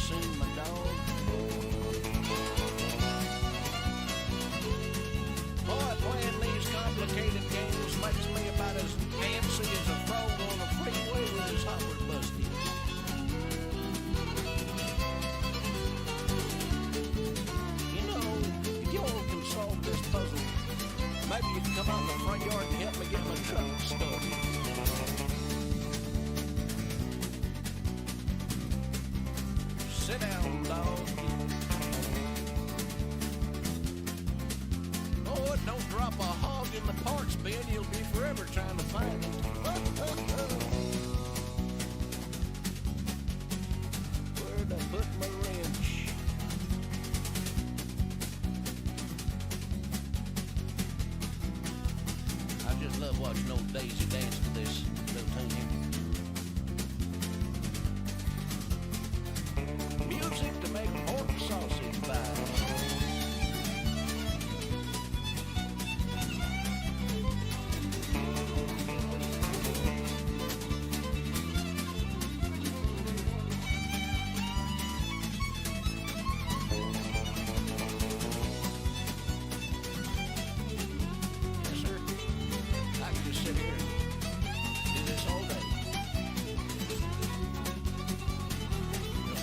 soon, my dog. Boy, playing these complicated games makes me about as antsy as a frog on a freeway with his hopper busted. You know, if you all can solve this puzzle, maybe you can come out in the front yard and help me get my truck started. Sit down, dog. Oh, don't drop a hog in the parts bin. You'll be forever trying to find it. Where'd I put my wrench? I just love watching old Daisy dance to this little tune. Music to make pork sausage pies. Yes, sir. I can just sit here and do this all day.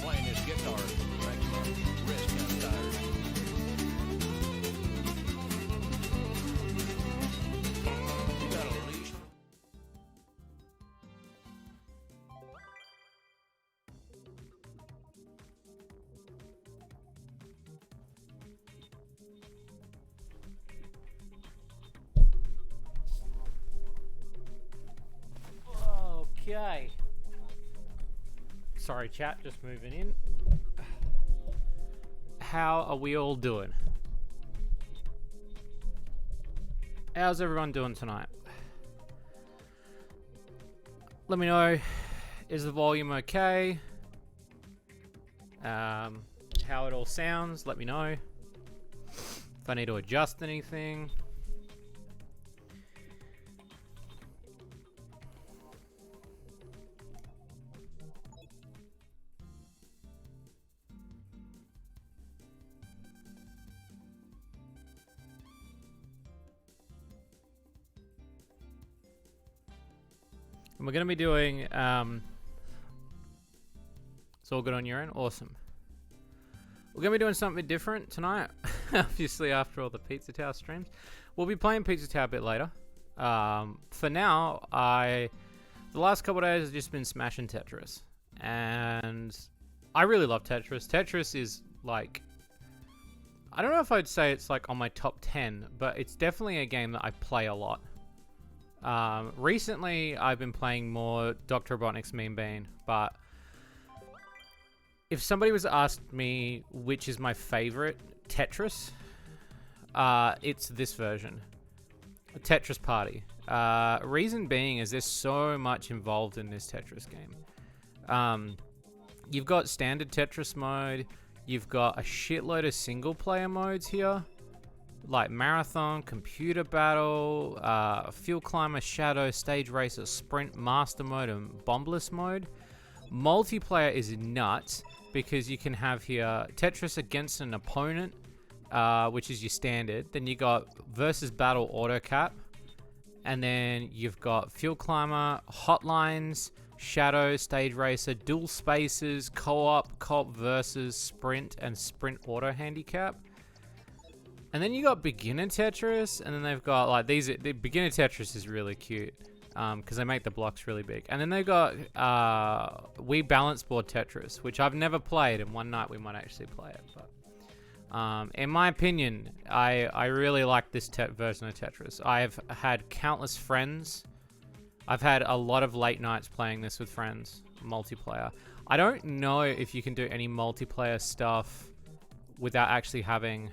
Playing this guitar makes my wrist kind of tired. You got a leash? Okay. Sorry, chat, just moving in. How are we all doing? How's everyone doing tonight? Let me know. Is the volume okay? How it all sounds, let me know. If I need to adjust anything. And we're going to be doing, it's all good on your end? Awesome. We're going to be doing something different tonight, obviously after all the Pizza Tower streams. We'll be playing Pizza Tower a bit later. For now, the last couple of days I've just been smashing Tetris. And I really love Tetris. Tetris is like, I don't know if I'd say it's like on my top 10, but it's definitely a game that I play a lot. Recently, I've been playing more Dr. Robotnik's Mean Bean, but if somebody was asked me which is my favorite Tetris, it's this version, Tetris Party. Reason being is there's so much involved in this Tetris game. You've got standard Tetris mode, you've got a shitload of single player modes here, like Marathon, Computer Battle, Fuel Climber, Shadow, Stage Racer, Sprint, Master Mode, and Bombless Mode. Multiplayer is nuts because you can have here Tetris against an opponent, which is your standard. Then you got versus battle auto cap, and then you've got Fuel Climber, Hotlines, Shadow, Stage Racer, Dual Spaces, Co-op versus Sprint, and Sprint auto handicap. And then you got beginner Tetris, and then they've got like these. The beginner Tetris is really cute because they make the blocks really big. And then they've got Wii Balance Board Tetris, which I've never played, and one night we might actually play it. But in my opinion, I really like this version of Tetris. I've had countless friends. I've had a lot of late nights playing this with friends, multiplayer. I don't know if you can do any multiplayer stuff without actually having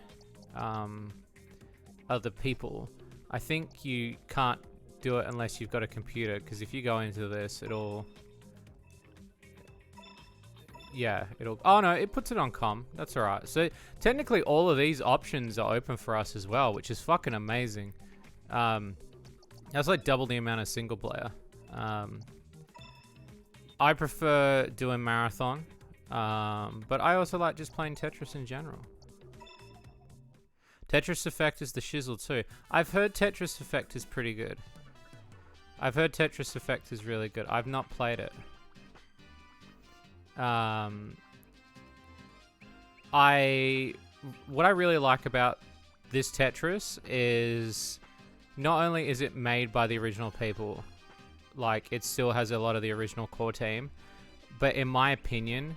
other people. I think you can't do it unless you've got a computer, because if you go into this, it'll oh no, it puts it on com. That's alright. So technically all of these options are open for us as well, which is fucking amazing. That's like double the amount of single player. I prefer doing Marathon. But I also like just playing Tetris in general. Tetris Effect is the shizzle too. I've heard Tetris Effect is pretty good. I've heard Tetris Effect is really good. I've not played it. What I really like about this Tetris is not only is it made by the original people, like it still has a lot of the original core team, but in my opinion,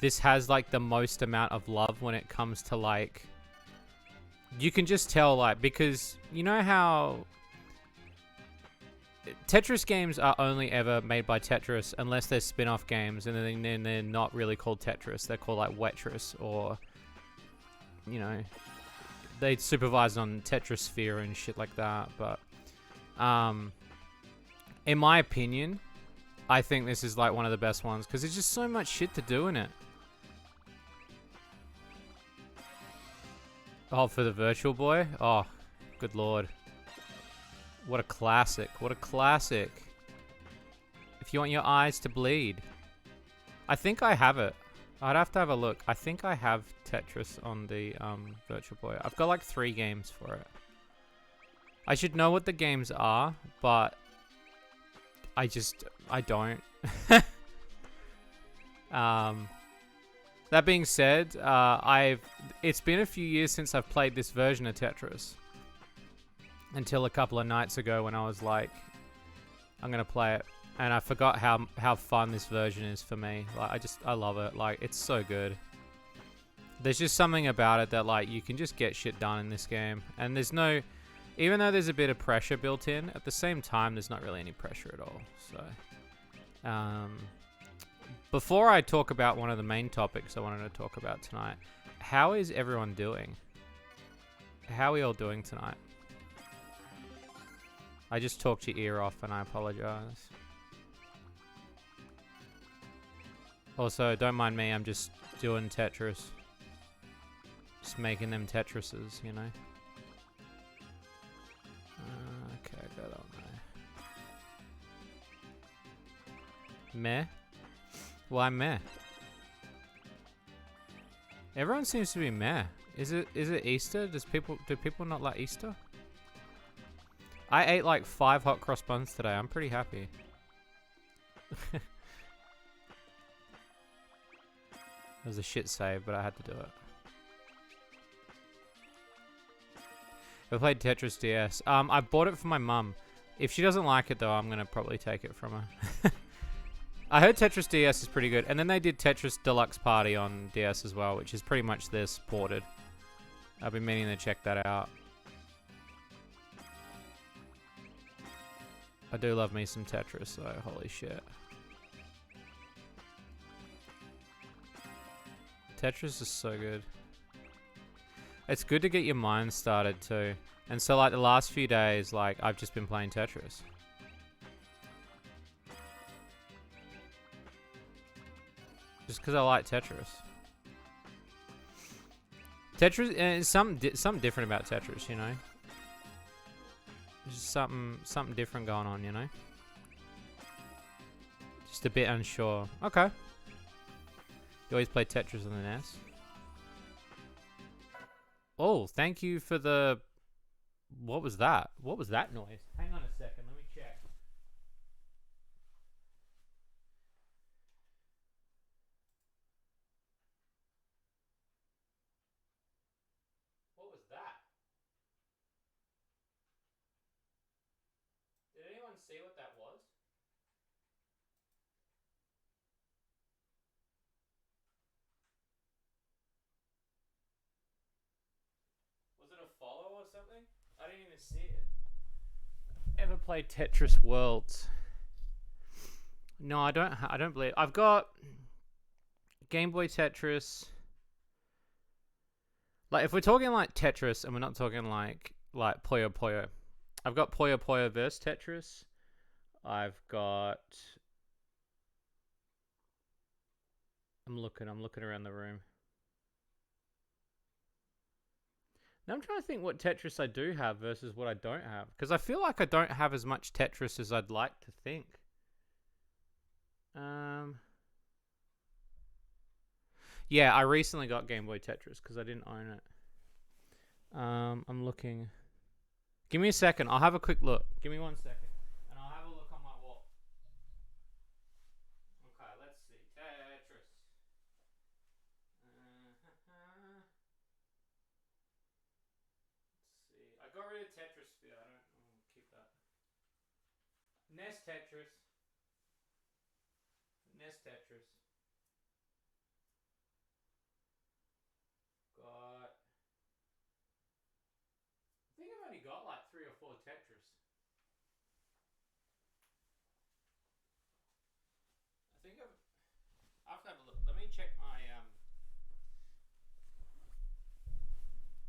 this has like the most amount of love when it comes to like, you can just tell like, because you know how Tetris games are only ever made by Tetris unless they're spin-off games, and then they're not really called Tetris. They're called like Wetris, or you know, they supervise on Tetrisphere and shit like that. But in my opinion, I think this is like one of the best ones because there's just so much shit to do in it. Oh, for the Virtual Boy? Oh, good lord. What a classic. What a classic. If you want your eyes to bleed. I think I have it. I'd have to have a look. I think I have Tetris on the Virtual Boy. I've got like 3 games for it. I should know what the games are, but I don't. That being said, it's been a few years since I've played this version of Tetris. Until a couple of nights ago when I was like, I'm gonna play it, and I forgot how fun this version is for me. Like I love it. Like it's so good. There's just something about it that like you can just get shit done in this game, and there's no, even though there's a bit of pressure built in, at the same time there's not really any pressure at all. So, before I talk about one of the main topics I wanted to talk about tonight, how is everyone doing? How are we all doing tonight? I just talked your ear off and I apologize. Also, don't mind me, I'm just doing Tetris. Just making them Tetrises, you know? Okay, go that one there. Meh? Why meh? Everyone seems to be meh. Is it Easter? Do people not like Easter? I ate like 5 hot cross buns today. I'm pretty happy. It was a shit save, but I had to do it. I played Tetris DS. I bought it for my mum. If she doesn't like it though, I'm gonna probably take it from her. I heard Tetris DS is pretty good, and then they did Tetris Deluxe Party on DS as well, which is pretty much this ported. I've been meaning to check that out. I do love me some Tetris, though. Holy shit. Tetris is so good. It's good to get your mind started, too. And so, like, the last few days, like, I've just been playing Tetris. Just because I like Tetris. Tetris is something different about Tetris, you know? Just something different going on, you know? Just a bit unsure. Okay. You always play Tetris on the NES. Oh, thank you for the... What was that? What was that noise? Hang on a second, let me check. What was that? Did anyone see what that was? Was it a follow or something? I didn't even see it. Ever played Tetris Worlds? No, I don't believe. I've got Game Boy Tetris. Like, if we're talking like Tetris, and we're not talking like Puyo Puyo, I've got Puyo Puyo vs Tetris. I've got. I'm looking around the room. Now I'm trying to think what Tetris I do have versus what I don't have. Because I feel like I don't have as much Tetris as I'd like to think. Yeah, I recently got Game Boy Tetris because I didn't own it. I'm looking. Give me a second. I'll have a quick look. Give me 1 second. And I'll have a look on my wall. Okay, let's see. Tetris. Let's see. I got rid of Tetris Sphere. I don't. I'll keep that. NES Tetris. NES Tetris. Got. I think I've only got like 3 or 4 Tetris. I think I'll have to have a look. Let me check my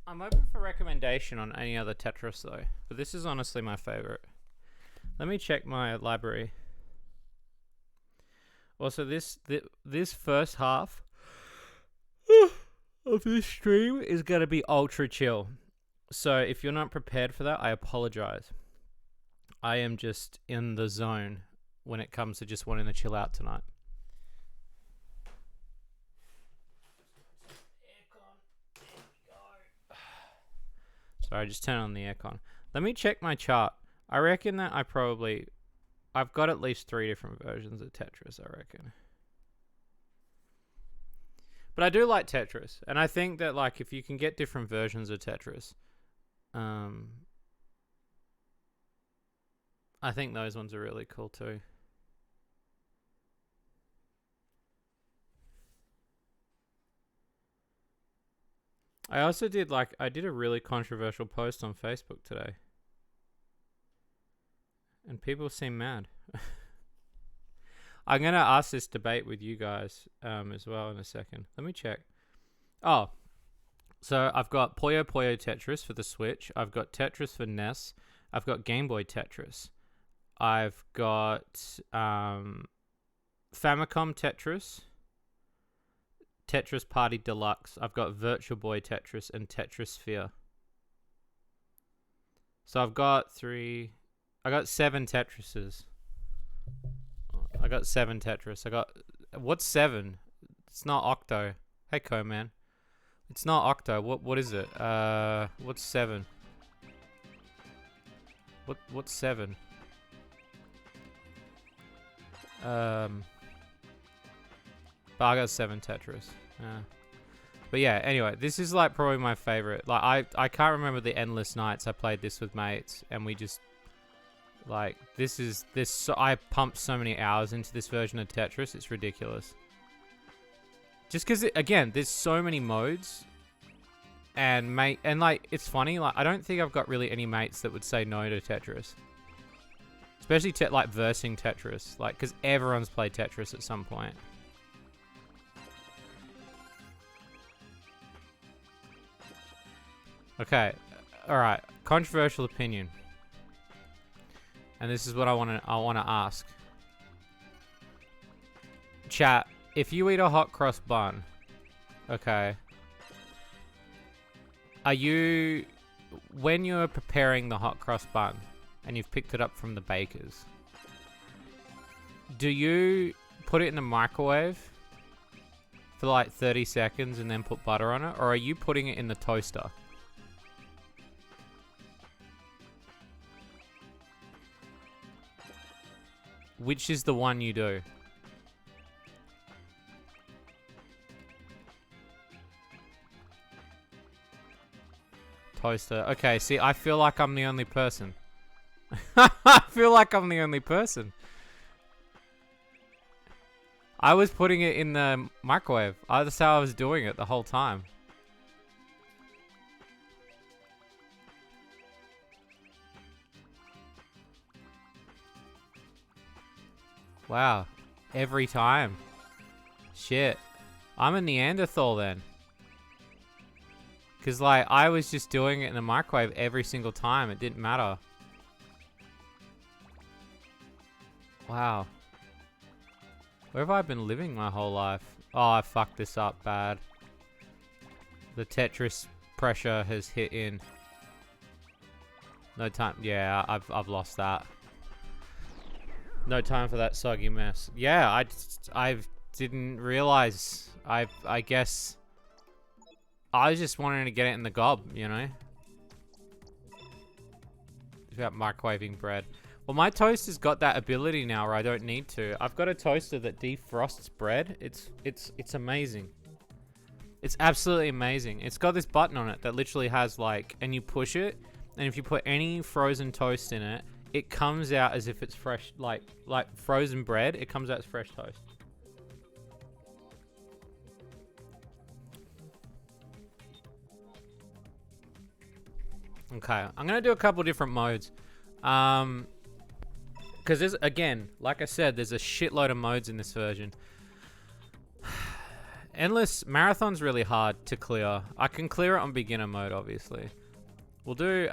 I'm open for recommendation on any other Tetris though, but this is honestly my favorite. Let me check my library. Also, this first half of this stream is gonna be ultra chill. So if you're not prepared for that, I apologize. I am just in the zone when it comes to just wanting to chill out tonight. Aircon. There we go. Sorry, just turn on the aircon. Let me check my chart. I reckon that I've got at least 3 different versions of Tetris, I reckon. But I do like Tetris, and I think that like if you can get different versions of Tetris, I think those ones are really cool too. I also did I did a really controversial post on Facebook today. And people seem mad. I'm going to ask this debate with you guys as well in a second. Let me check. Oh, so I've got Puyo Puyo Tetris for the Switch. I've got Tetris for NES. I've got Game Boy Tetris. I've got Famicom Tetris. Tetris Party Deluxe. I've got Virtual Boy Tetris and Tetris Sphere. So I've got 7 Tetrises. I got 7 Tetris. What's 7? It's not Octo. Hey, Co-Man. It's not Octo. What is it? What's 7? What's 7? But I got 7 Tetris. But yeah, anyway, this is like probably my favorite. Like I can't remember the endless nights I played this with mates, and we just like I pumped so many hours into this version of Tetris. It's ridiculous. Just because again, there's so many modes, and like it's funny. Like I don't think I've got really any mates that would say no to Tetris, especially like versing Tetris. Like because everyone's played Tetris at some point. Okay, all right. Controversial opinion, and this is what I want to ask. Chat, if you eat a hot cross bun, okay, when you're preparing the hot cross bun and you've picked it up from the baker's, do you put it in the microwave for like 30 seconds and then put butter on it, or are you putting it in the toaster? Which is the one you do? Toaster. Okay, see, I feel like I'm the only person. I feel like I'm the only person. I was putting it in the microwave. That's how I was doing it the whole time. Wow. Every time. Shit. I'm a Neanderthal then. Because, like, I was just doing it in the microwave every single time. It didn't matter. Wow. Where have I been living my whole life? Oh, I fucked this up bad. The Tetris pressure has hit in. No time. Yeah, I've lost that. No time for that soggy mess. Yeah, didn't realize. I guess I was just wanting to get it in the gob, you know? It's about microwaving bread. Well, my toaster's got that ability now where I don't need to. I've got a toaster that defrosts bread. It's amazing. It's absolutely amazing. It's got this button on it that literally has like, and you push it, and if you put any frozen toast in it, it comes out as if it's fresh, like frozen bread. It comes out as fresh toast. Okay, I'm gonna do a couple different modes. Because there's, again, like I said, there's a shitload of modes in this version. Endless Marathon's really hard to clear. I can clear it on beginner mode, obviously. We'll do,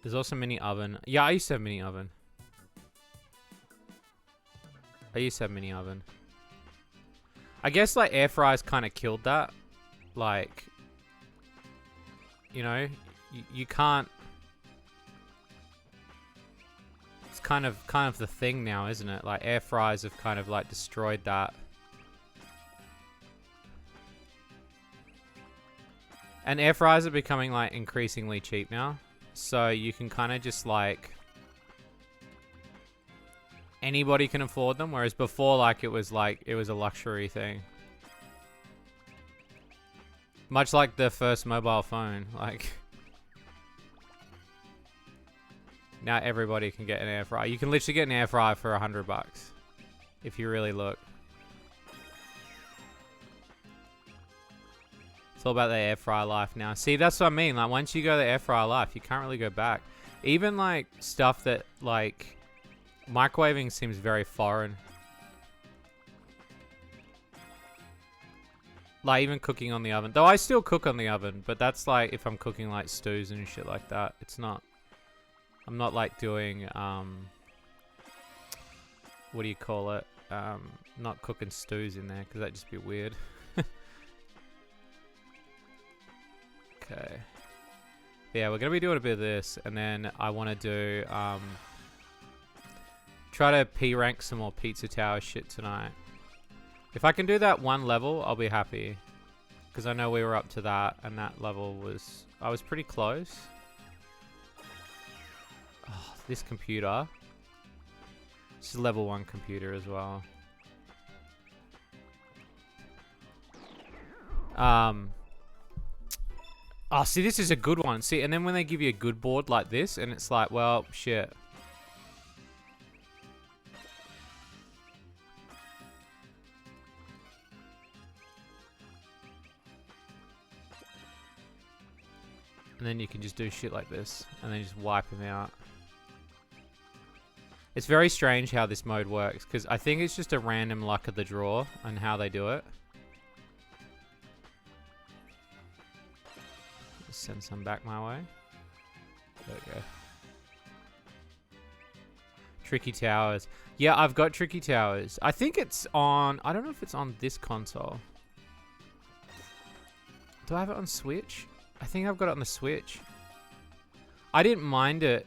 there's also mini oven. Yeah, I used to have mini oven. I guess, like, air fryers kind of killed that. Like, you know, you can't... It's kind of the thing now, isn't it? Like, air fryers have kind of, like, destroyed that. And air fryers are becoming, like, increasingly cheap now. So you can kind of just, like... Anybody can afford them, whereas before, like, it was a luxury thing. Much like the first mobile phone, like... Now everybody can get an air fryer. You can literally get an air fryer for $100 if you really look. It's all about the air fryer life now. See, that's what I mean. Like, once you go the air fryer life, you can't really go back. Even, like, stuff that, like, microwaving seems very foreign. Like, even cooking on the oven. Though I still cook on the oven, but that's, like, if I'm cooking, like, stews and shit like that. It's not... I'm not, like, doing, what do you call it? Not cooking stews in there, because that'd just be weird. Okay. Yeah, we're going to be doing a bit of this, and then I want to do, try to P-rank some more Pizza Tower shit tonight. If I can do that one level, I'll be happy. Because I know we were up to that, and that level was... I was pretty close. Oh, this computer. This is level 1 computer as well. Oh, see, this is a good one. See, and then when they give you a good board like this, and it's like, well, shit. And then you can just do shit like this, and then just wipe them out. It's very strange how this mode works, because I think it's just a random luck of the draw and how they do it. Just send some back my way. There we go. Tricky Towers. Yeah, I've got Tricky Towers. I think it's on... I don't know if it's on this console. Do I have it on Switch? I think I've got it on the Switch. I didn't mind it.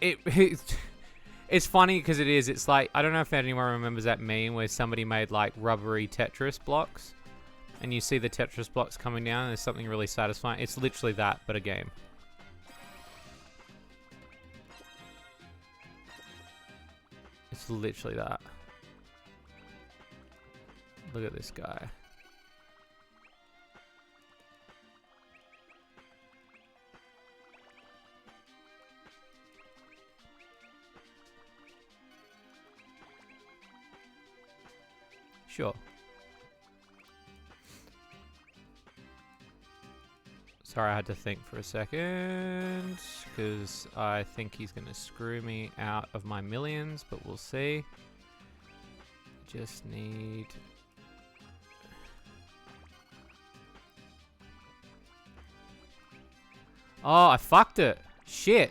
It's funny because it is. It's like, I don't know if anyone remembers that meme where somebody made like rubbery Tetris blocks. And you see the Tetris blocks coming down and there's something really satisfying. It's literally that, but a game. It's literally that. Look at this guy. Sure. Sorry, I had to think for a second, because I think he's going to screw me out of my millions, but we'll see. Just need... Oh, I fucked it. Shit.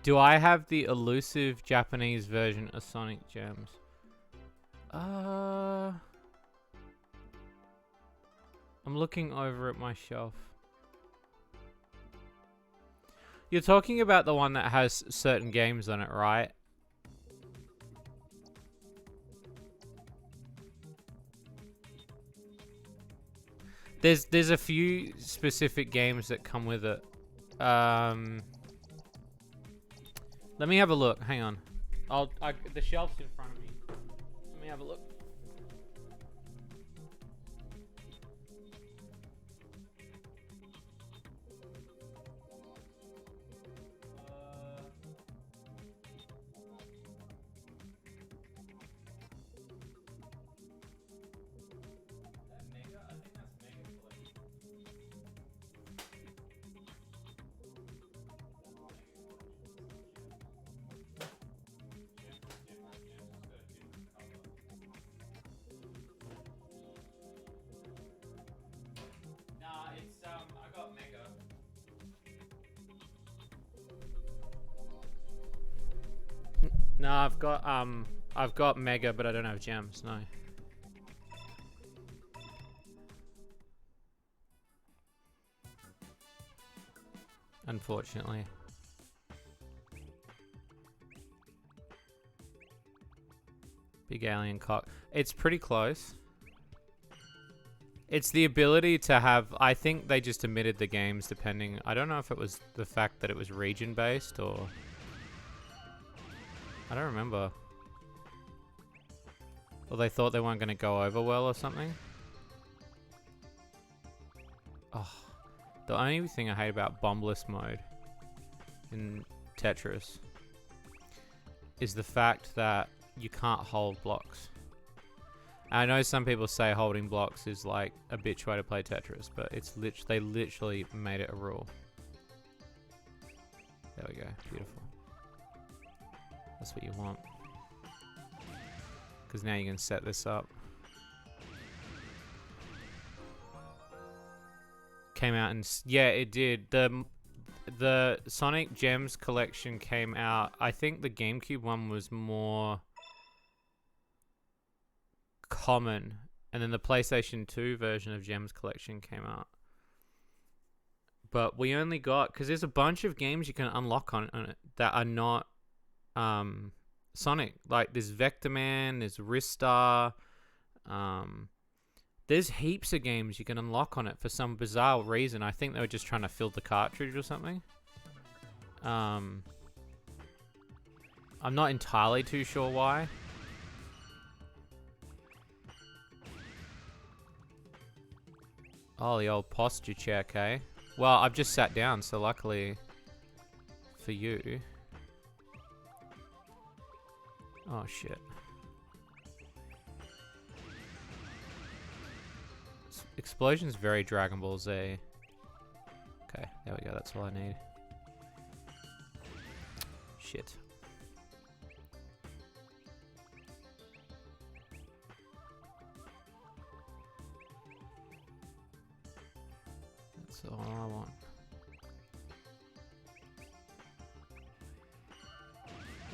Do I have the elusive Japanese version of Sonic Gems? I'm looking over at my shelf. You're talking about the one that has certain games on it, right? There's a few specific games that come with it. Let me have a look. Hang on. The shelf's in front of me. Let me have a look. I got Mega. No, I've got Mega, but I don't have gems. No. Unfortunately. Big alien cock. It's pretty close. It's the ability to have... I think they just omitted the games depending... I don't know if it was the fact that it was region-based or... I don't remember. Or they thought they weren't going to go over well or something. Oh, the only thing I hate about bombless mode in Tetris is the fact that you can't hold blocks. I know some people say holding blocks is like a bitch way to play Tetris, but it's they literally made it a rule. There we go, beautiful. That's what you want. Because now you can set this up. Came out and yeah, it did. The Sonic Gems collection came out. I think the GameCube one was more common, and then the PlayStation 2 version of Gems collection came out. But we only got, because there's a bunch of games you can unlock on it that are not Sonic. Like there's Vector Man, there's Ristar, there's heaps of games you can unlock on it for some bizarre reason. I think they were just trying to fill the cartridge or something. I'm not entirely too sure why. Oh, the old posture check, eh? Well, I've just sat down, so luckily for you. Oh, shit. Explosion's very Dragon Ball Z. Okay, there we go. That's all I need. Shit. That's all I want.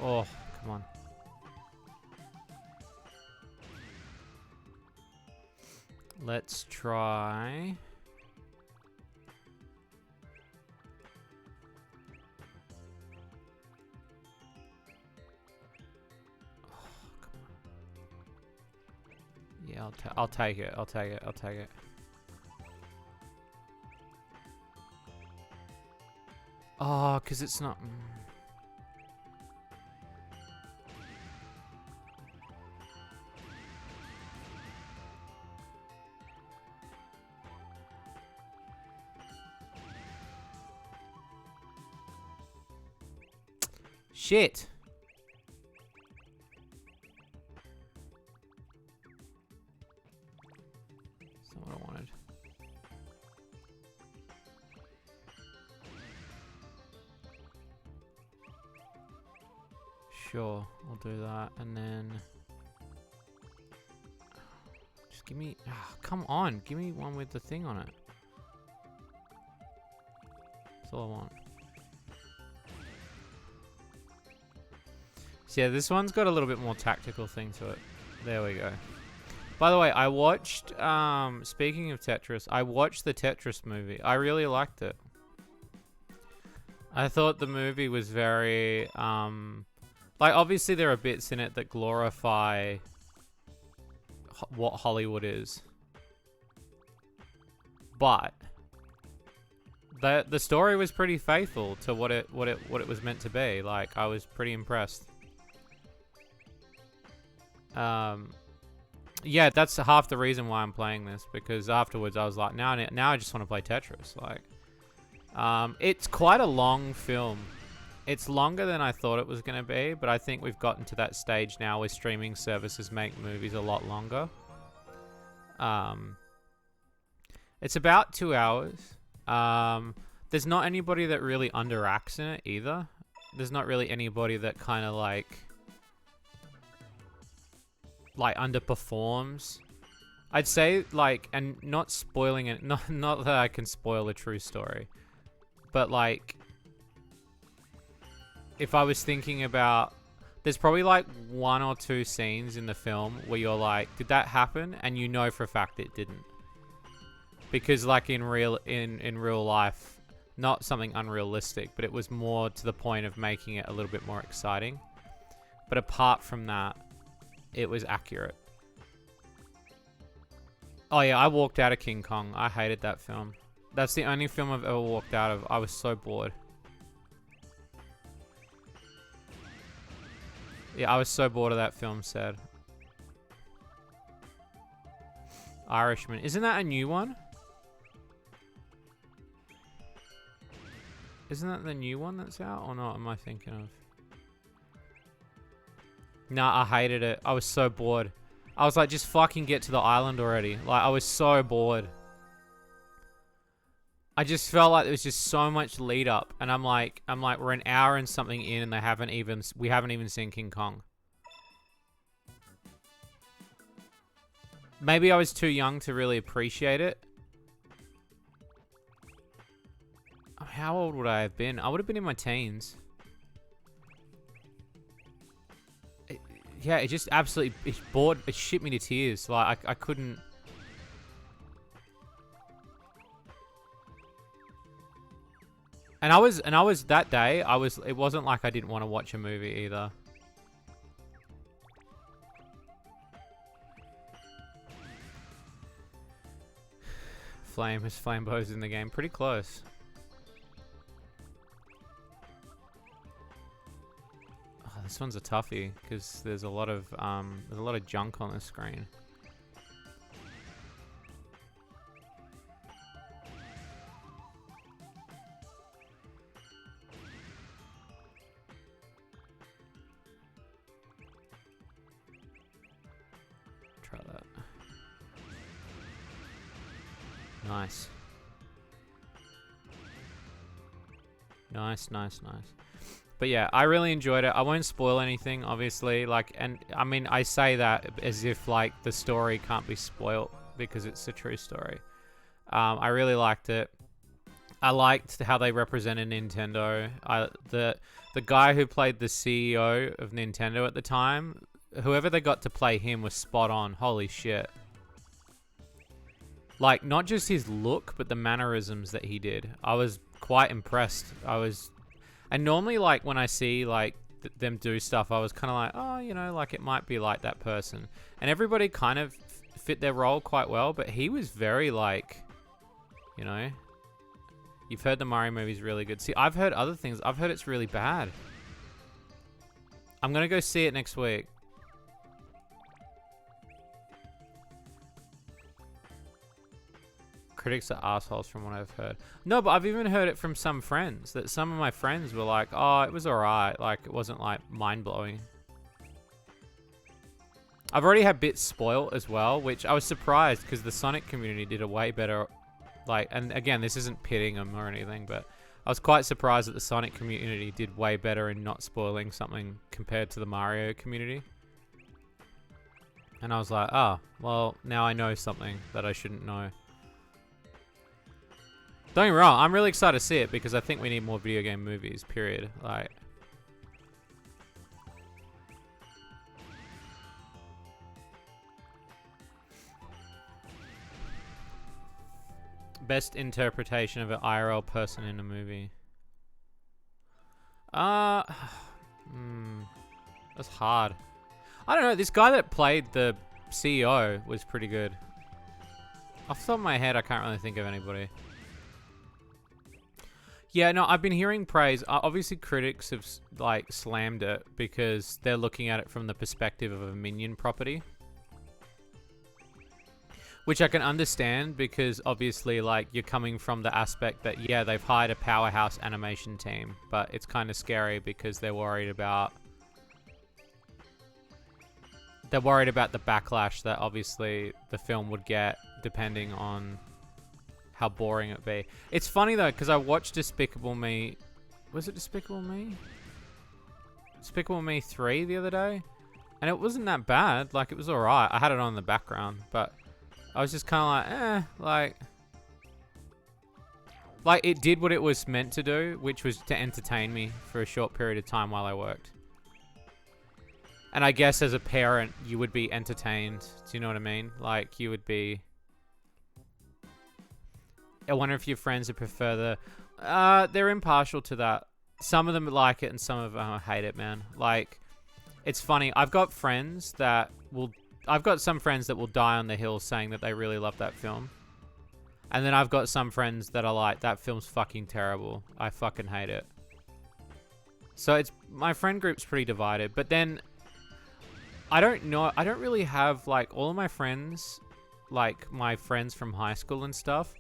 Oh, come on. Let's try... Oh, come on. Yeah, I'll take it. I'll take it. I'll take it. Oh, because it's not... Shit. That's not what I wanted. Sure, I'll do that, and then just give me. Oh, come on, give me one with the thing on it. That's all I want. So yeah, this one's got a little bit more tactical thing to it. There we go. By the way, I watched, speaking of Tetris, I watched the Tetris movie. I really liked it. I thought the movie was very, like, obviously there are bits in it that glorify what Hollywood is. But the story was pretty faithful to what it was meant to be. Like, I was pretty impressed. Yeah, that's half the reason why I'm playing this, because afterwards I was like, now I just want to play Tetris. Like, it's quite a long film. It's longer than I thought it was going to be, but I think we've gotten to that stage now where streaming services make movies a lot longer. It's about 2 hours. There's not anybody that really underacts in it either. There's not really anybody that kind of like underperforms. I'd say, like, and not spoiling it, not that I can spoil a true story, but like, if I was thinking about, there's probably like 1 or 2 scenes in the film where you're like, did that happen? And you know for a fact it didn't. Because like in real life, not something unrealistic, but it was more to the point of making it a little bit more exciting. But apart from that, it was accurate. Oh yeah, I walked out of King Kong. I hated that film. That's the only film I've ever walked out of. I was so bored. Yeah, I was so bored of that film, sad. Irishman. Isn't that a new one? Isn't that the new one that's out or not? Am I thinking of? Nah, I hated it. I was so bored. I was like, just fucking get to the island already. Like, I was so bored. I just felt like there was just so much lead up, and I'm like, we're an hour and something in, and we haven't even seen King Kong. Maybe I was too young to really appreciate it. How old would I have been? I would have been in my teens. Yeah, it just absolutely, it bored, it shit me to tears. Like, I couldn't. And I was that day, it wasn't like I didn't want to watch a movie either. His Flambeau's in the game, pretty close. Oh, this one's a toughie because there's a lot of junk on the screen. Try that. Nice. Nice. But yeah, I really enjoyed it. I won't spoil anything, obviously. Like, and I mean, I say that as if like the story can't be spoiled because it's a true story. I really liked it. I liked how they represented Nintendo. The guy who played the CEO of Nintendo at the time, whoever they got to play him was spot on. Holy shit. Like, not just his look, but the mannerisms that he did. I was quite impressed. And normally, like, when I see, like, them do stuff, I was kind of like, oh, you know, like, it might be like that person. And everybody kind of fit their role quite well, but he was very, like, you know, you've heard the Mario movie's really good. See, I've heard other things. I've heard it's really bad. I'm going to go see it next week. Critics are assholes from what I've heard. No, but I've even heard it from some friends, that some of my friends were like, oh, it was alright. Like, it wasn't, like, mind-blowing. I've already had bits spoiled as well, which I was surprised because the Sonic community did a way better, like, and again, this isn't pitting them or anything, but I was quite surprised that the Sonic community did way better in not spoiling something compared to the Mario community. And I was like, oh, well, now I know something that I shouldn't know. Don't get me wrong, I'm really excited to see it because I think we need more video game movies, period. Like, best interpretation of an IRL person in a movie. That's hard. I don't know. This guy that played the CEO was pretty good. Off the top of my head, I can't really think of anybody. Yeah, no, I've been hearing praise. Obviously, critics have like slammed it because they're looking at it from the perspective of a Minion property, which I can understand because obviously, like, you're coming from the aspect that yeah, they've hired a powerhouse animation team, but it's kind of scary because they're worried about the backlash that obviously the film would get depending on how boring it'd be. It's funny though, because I watched Despicable Me. Was it Despicable Me? Despicable Me 3 the other day, and it wasn't that bad. Like, it was alright. I had it on in the background, but I was just kind of like, like it did what it was meant to do, which was to entertain me for a short period of time while I worked. And I guess as a parent, you would be entertained. Do you know what I mean? Like, you would be... I wonder if your friends would prefer the... they're impartial to that. Some of them like it and some of them hate it, man. Like, it's funny. I've got some friends that will die on the hill saying that they really love that film. And then I've got some friends that are like, that film's fucking terrible. I fucking hate it. So it's... My friend group's pretty divided. But then... I don't know. I don't really have, like, all of my friends, like, my friends from high school and stuff,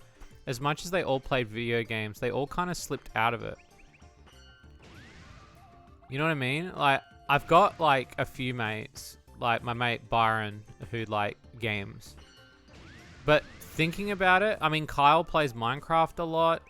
as much as they all played video games, they all kind of slipped out of it. You know what I mean? Like, I've got, like, a few mates, like my mate Byron, who like games. But thinking about it, I mean, Kyle plays Minecraft a lot.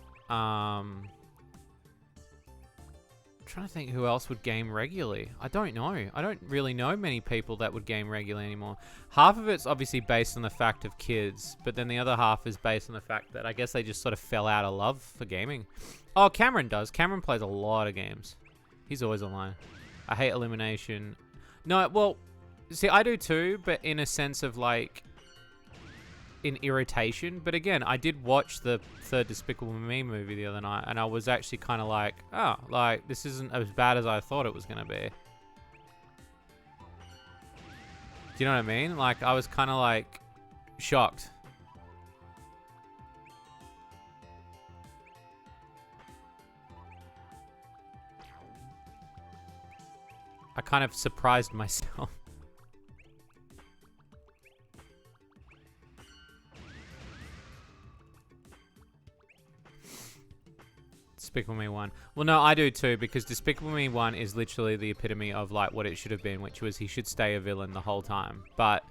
Trying to think who else would game regularly. I don't know. I don't really know many people that would game regularly anymore. Half of it's obviously based on the fact of kids, but then the other half is based on the fact that I guess they just sort of fell out of love for gaming. Oh, Cameron does. Cameron plays a lot of games. He's always online. I hate Illumination. No, well, see, I do too, but in a sense of like, in irritation. But again, I did watch the third Despicable Me movie the other night, and I was actually kind of like, oh, like, this isn't as bad as I thought it was going to be. Do you know what I mean? Like, I was kind of like shocked. I kind of surprised myself. Despicable Me 1. Well, no, I do too, because Despicable Me 1 is literally the epitome of like what it should have been, which was he should stay a villain the whole time. But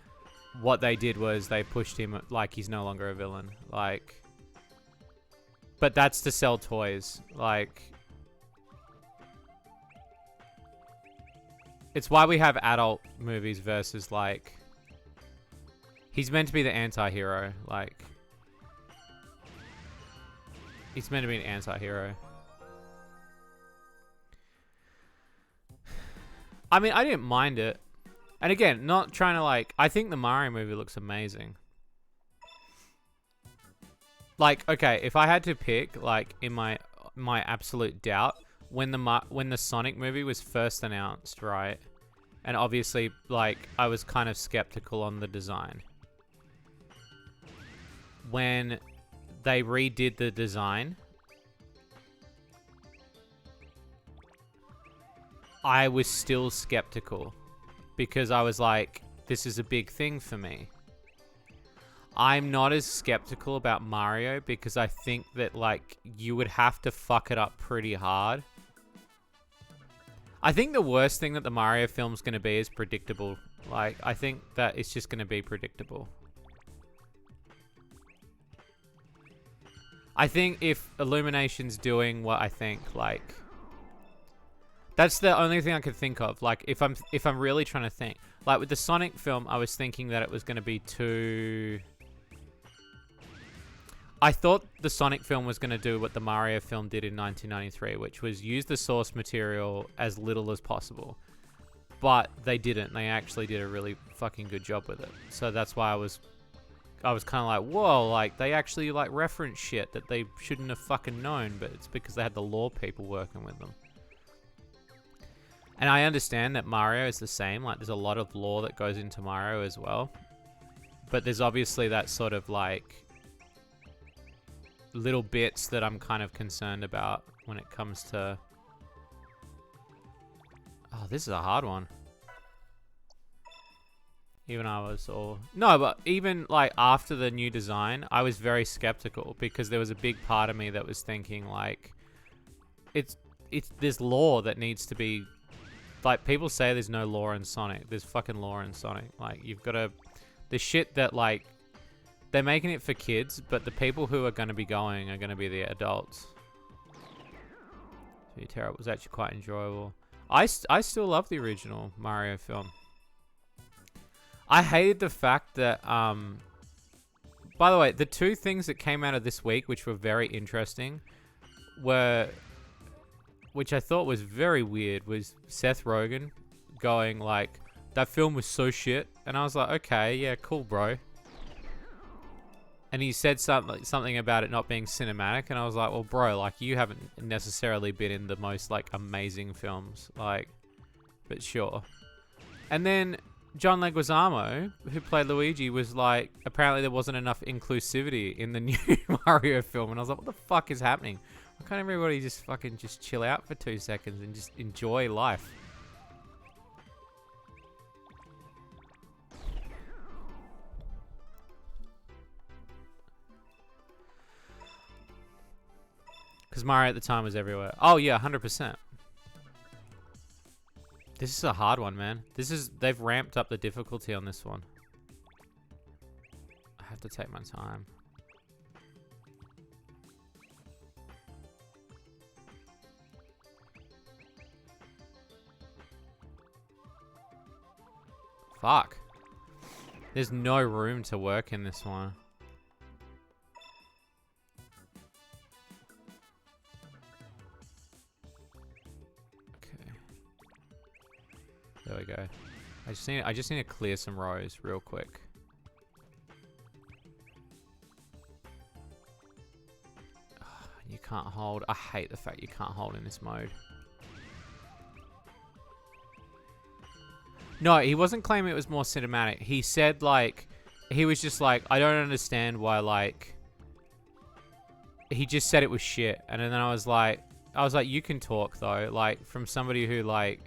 what they did was they pushed him like he's no longer a villain. Like, but that's to sell toys. Like, it's why we have adult movies versus like, he's meant to be the anti-hero. Like, he's meant to be an anti-hero. I mean, I didn't mind it. And again, not trying to like... I think the Mario movie looks amazing. Like, okay, if I had to pick, like, in my absolute doubt, when the Sonic movie was first announced, right? And obviously, like, I was kind of skeptical on the design. When they redid the design, I was still skeptical because I was like, this is a big thing for me. I'm not as skeptical about Mario because I think that, like, you would have to fuck it up pretty hard. I think the worst thing that the Mario film's going to be is predictable. Like, I think that it's just going to be predictable. I think if Illumination's doing what I think, like... That's the only thing I could think of. Like, if I'm really trying to think. Like, with the Sonic film, I was thinking that it was going to be too... I thought the Sonic film was going to do what the Mario film did in 1993, which was use the source material as little as possible. But they didn't. They actually did a really fucking good job with it. So that's why I was kind of like, whoa, like, they actually, like, reference shit that they shouldn't have fucking known, but it's because they had the lore people working with them. And I understand that Mario is the same. Like, there's a lot of lore that goes into Mario as well. But there's obviously that sort of, like, little bits that I'm kind of concerned about when it comes to... Oh, this is a hard one. Even I was all... No, but even, like, after the new design, I was very skeptical because there was a big part of me that was thinking, like, it's there's lore that needs to be... Like, people say there's no lore in Sonic. There's fucking lore in Sonic. Like, you've got to... The shit that, like... They're making it for kids, but the people who are going to be going are going to be the adults. Pretty terrible. It was actually quite enjoyable. I still love the original Mario film. I hated the fact that... By the way, the two things that came out of this week, which were very interesting, were... Which I thought was very weird, was Seth Rogen going like, that film was so shit. And I was like, okay, yeah, cool, bro. And he said something about it not being cinematic. And I was like, well, bro, like, you haven't necessarily been in the most, like, amazing films. Like, but sure. And then John Leguizamo, who played Luigi, was like, apparently there wasn't enough inclusivity in the new Mario film. And I was like, what the fuck is happening? Why can't everybody just fucking just chill out for 2 seconds and just enjoy life? Because Mario at the time was everywhere. Oh yeah, 100%. This is a hard one, man. They've ramped up the difficulty on this one. I have to take my time. Fuck. There's no room to work in this one. Okay. There we go. I just need to clear some rows real quick. You can't hold. I hate the fact you can't hold in this mode. No, he wasn't claiming it was more cinematic. He said, like, he was just like, I don't understand why, like, he just said it was shit. And then I was like, you can talk, though. Like, from somebody who, like,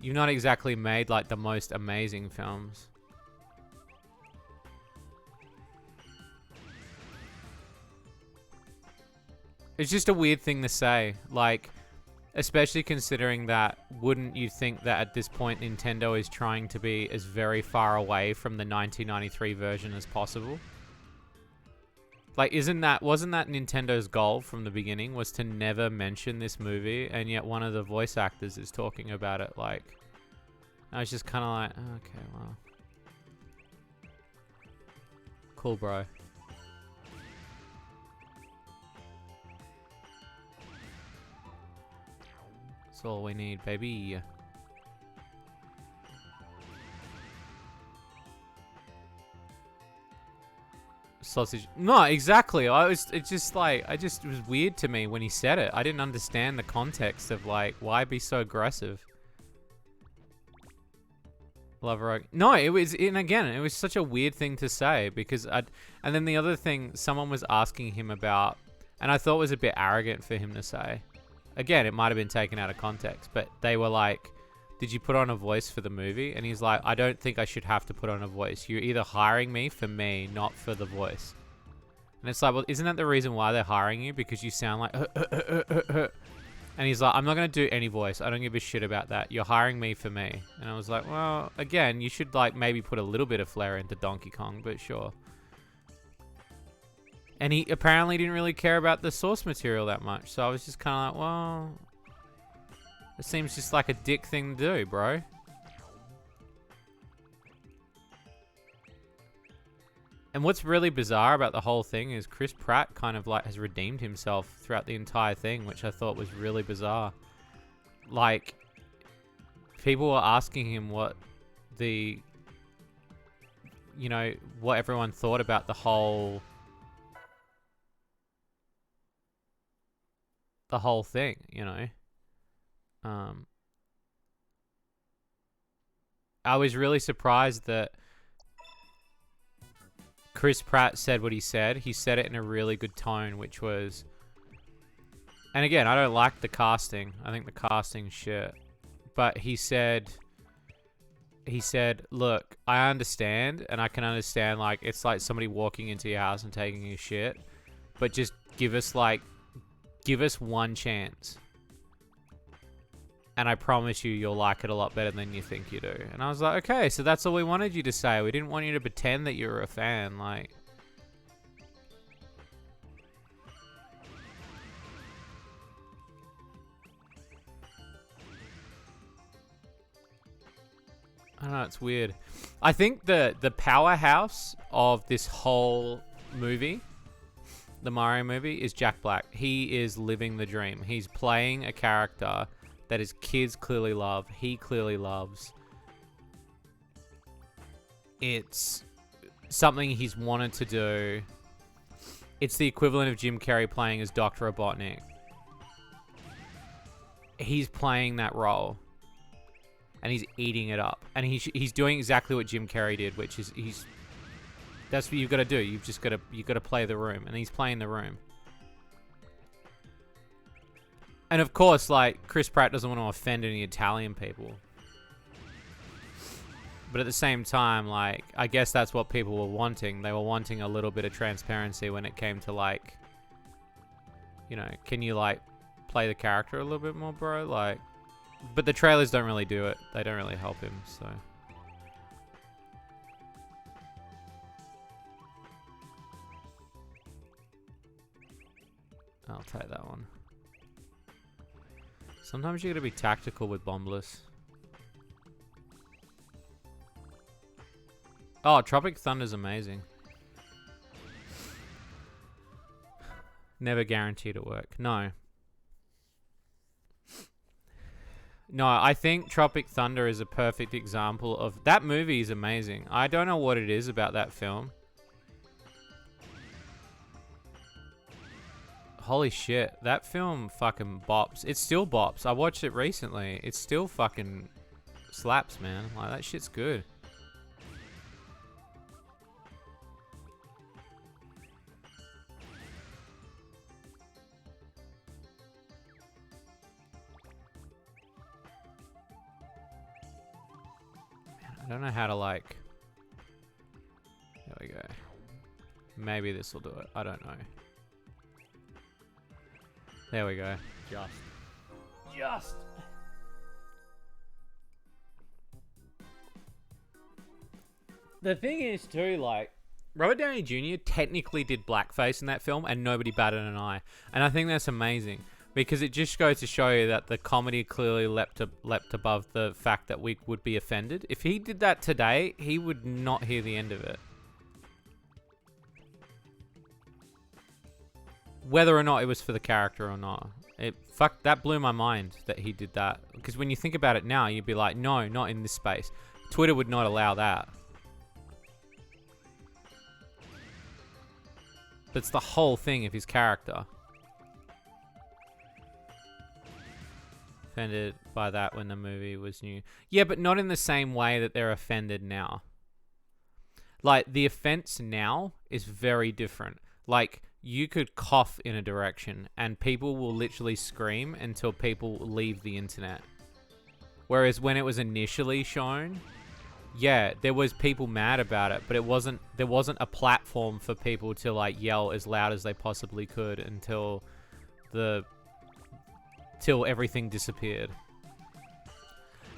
you've not exactly made, like, the most amazing films. It's just a weird thing to say. Like, especially considering that, wouldn't you think that at this point Nintendo is trying to be as very far away from the 1993 version as possible? Like, wasn't that Nintendo's goal from the beginning, was to never mention this movie, and yet one of the voice actors is talking about it, like... I was just kind of like, oh, okay, well... Cool, bro. That's all we need, baby. Sausage. No, exactly. It was weird to me when he said it. I didn't understand the context of, like, why be so aggressive? No, it was, and again, it was such a weird thing to say because and then the other thing someone was asking him about, and I thought was a bit arrogant for him to say. Again, it might have been taken out of context, but they were like, did you put on a voice for the movie? And he's like, I don't think I should have to put on a voice. You're either hiring me for me, not for the voice. And it's like, well, isn't that the reason why they're hiring you? Because you sound like... And he's like, I'm not going to do any voice. I don't give a shit about that. You're hiring me for me. And I was like, well, again, you should, like, maybe put a little bit of flair into Donkey Kong, but sure. And he apparently didn't really care about the source material that much. So I was just kind of like, well... It seems just like a dick thing to do, bro. And what's really bizarre about the whole thing is Chris Pratt kind of like has redeemed himself throughout the entire thing, which I thought was really bizarre. Like, people were asking him what the, you know, what everyone thought about the whole thing, you know. I was really surprised that Chris Pratt said what he said. He said it in a really good tone, which was... And again, I don't like the casting. I think the casting's shit. But he said, look, I understand, and I can understand, like, it's like somebody walking into your house and taking your shit. But just give us one chance. And I promise you'll like it a lot better than you think you do. And I was like, okay, so that's all we wanted you to say. We didn't want you to pretend that you were a fan, like... I don't know, it's weird. I think the powerhouse of this whole movie, the Mario movie, is Jack Black. He is living the dream. He's playing a character that his kids clearly love. He clearly loves. It's something he's wanted to do. It's the equivalent of Jim Carrey playing as Dr. Robotnik. He's playing that role. And he's eating it up. And he's doing exactly what Jim Carrey did, which is that's what you've got to do. You've got to play the room, and he's playing the room. And of course, like, Chris Pratt doesn't want to offend any Italian people. But at the same time, like, I guess that's what people were wanting. They were wanting a little bit of transparency when it came to, like, you know, can you, like, play the character a little bit more, bro? Like, but the trailers don't really do it. They don't really help him, so. I'll take that one. Sometimes you gotta be tactical with Bombless. Oh, Tropic Thunder's amazing. Never guaranteed to work. No. No, I think Tropic Thunder is a perfect example of... That movie is amazing. I don't know what it is about that film. Holy shit. That film fucking bops. It still bops. I watched it recently. It still fucking slaps, man. Like, that shit's good. I don't know how to, like... There we go. Maybe this will do it. I don't know. There we go. Just. The thing is, too, like... Robert Downey Jr. technically did blackface in that film, and nobody batted an eye. And I think that's amazing. Because it just goes to show you that the comedy clearly leapt above the fact that we would be offended. If he did that today, he would not hear the end of it. Whether or not it was for the character or not. That blew my mind that he did that. Because when you think about it now, you'd be like, no, not in this space. Twitter would not allow that. But it's the whole thing of his character. Offended by that when the movie was new. Yeah, but not in the same way that they're offended now. Like, the offense now is very different. Like, you could cough in a direction and people will literally scream until people leave the internet. Whereas when it was initially shown, yeah, there was people mad about it, but there wasn't a platform for people to, like, yell as loud as they possibly could until everything disappeared.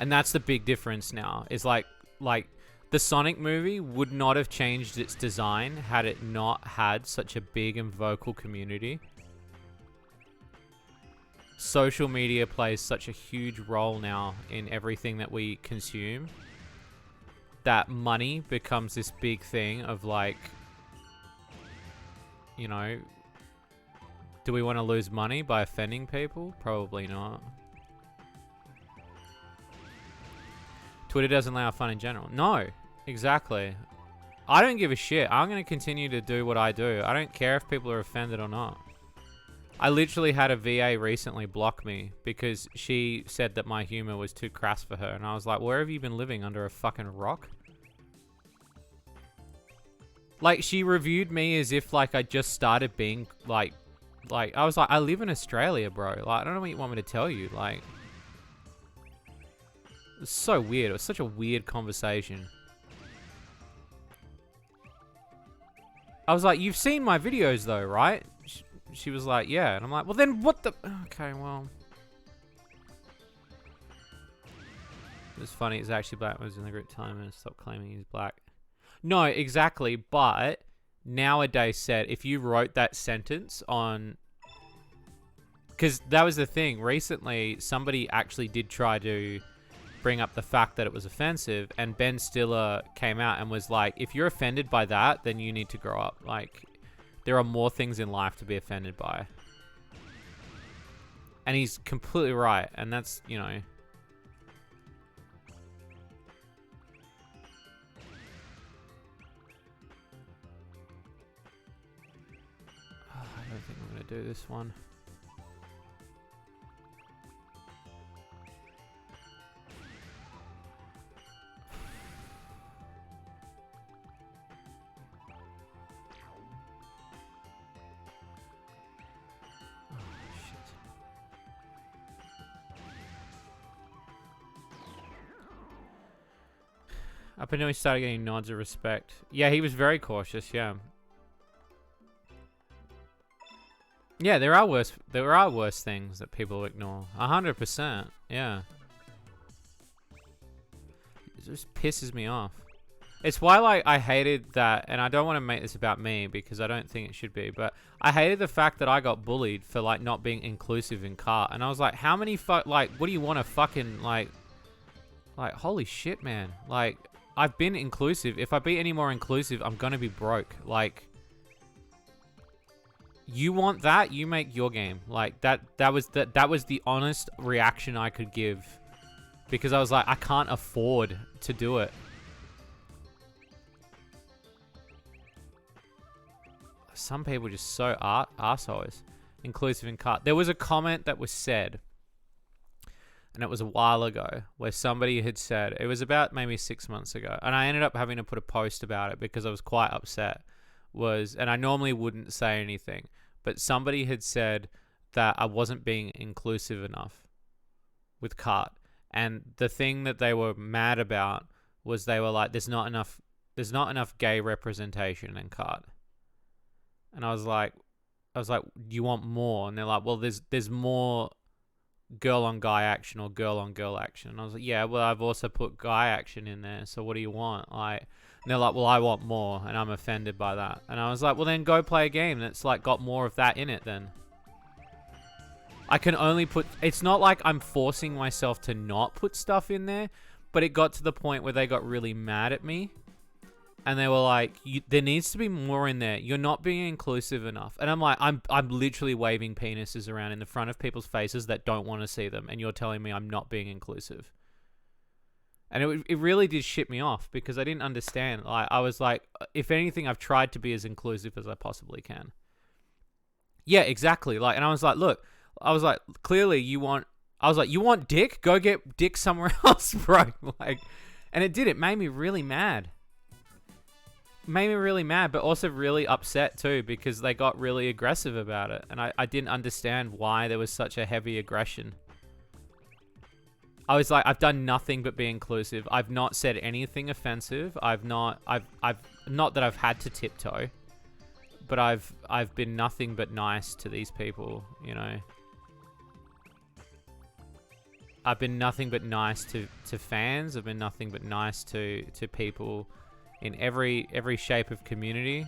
And that's the big difference now. Is like the Sonic movie would not have changed its design had it not had such a big and vocal community. Social media plays such a huge role now in everything that we consume that money becomes this big thing of, like, you know, do we want to lose money by offending people? Probably not. Twitter doesn't allow fun in general. No, exactly. I don't give a shit. I'm going to continue to do what I do. I don't care if people are offended or not. I literally had a VA recently block me because she said that my humor was too crass for her. And I was like, where have you been living, under a fucking rock? Like, she reviewed me as if, like, I just started being, like, I was like, I live in Australia, bro. Like, I don't know what you want me to tell you. Like, it's so weird. It was such a weird conversation. I was like, you've seen my videos, though, right? She was like, yeah. And I'm like, well, then what the... Okay, well... It's funny. It's actually Black was in the group time and stop claiming he's black. No, exactly. But nowadays said, if you wrote that sentence on... Because that was the thing. Recently, somebody actually did try to bring up the fact that it was offensive. And Ben Stiller came out and was like, if you're offended by that, then you need to grow up. Like... There are more things in life to be offended by. And he's completely right. And that's, you know... Oh, I don't think I'm going to do this one. Up until he started getting nods of respect. Yeah, he was very cautious, yeah. Yeah, there are worse things that people ignore. 100%, yeah. It just pisses me off. It's why, like, I hated that, and I don't want to make this about me because I don't think it should be, but I hated the fact that I got bullied for, like, not being inclusive in cart. And I was like, how many like, what do you want to fucking, like, holy shit, man. Like... I've been inclusive. If I be any more inclusive, I'm gonna be broke. Like, you want that? You make your game. Like that was the honest reaction I could give, because I was like, I can't afford to do it. Some people are just so arseholes. Inclusive in cart. There was a comment that was said, and it was a while ago, where somebody had said, it was about maybe 6 months ago, and I ended up having to put a post about it because I was quite upset, and I normally wouldn't say anything, but somebody had said that I wasn't being inclusive enough with cart, and the thing that they were mad about was they were like, there's not enough gay representation in cart. And I was like, do you want more? And they're like, well, there's more girl on guy action or girl on girl action. And I was like, yeah, well, I've also put guy action in there, so what do you want? Like, and they're like, well, I want more, and I'm offended by that. And I was like, well, then go play a game that's like got more of that in it then. I can only put... It's not like I'm forcing myself to not put stuff in there, but it got to the point where they got really mad at me. And they were like, there needs to be more in there. You're not being inclusive enough. And I'm like, I'm literally waving penises around in the front of people's faces that don't want to see them. And you're telling me I'm not being inclusive. And it really did shit me off because I didn't understand. Like, I was like, if anything, I've tried to be as inclusive as I possibly can. Yeah, exactly. Like, and I was like, look, I was like, clearly you want dick? Go get dick somewhere else, bro. Like, and it did. It made me really mad. But also really upset too, because they got really aggressive about it. And I didn't understand why there was such a heavy aggression. I was like, I've done nothing but be inclusive. I've not said anything offensive. I've not that I've had to tiptoe, but I've been nothing but nice to these people, you know. I've been nothing but nice to fans. I've been nothing but nice to people in every shape of community.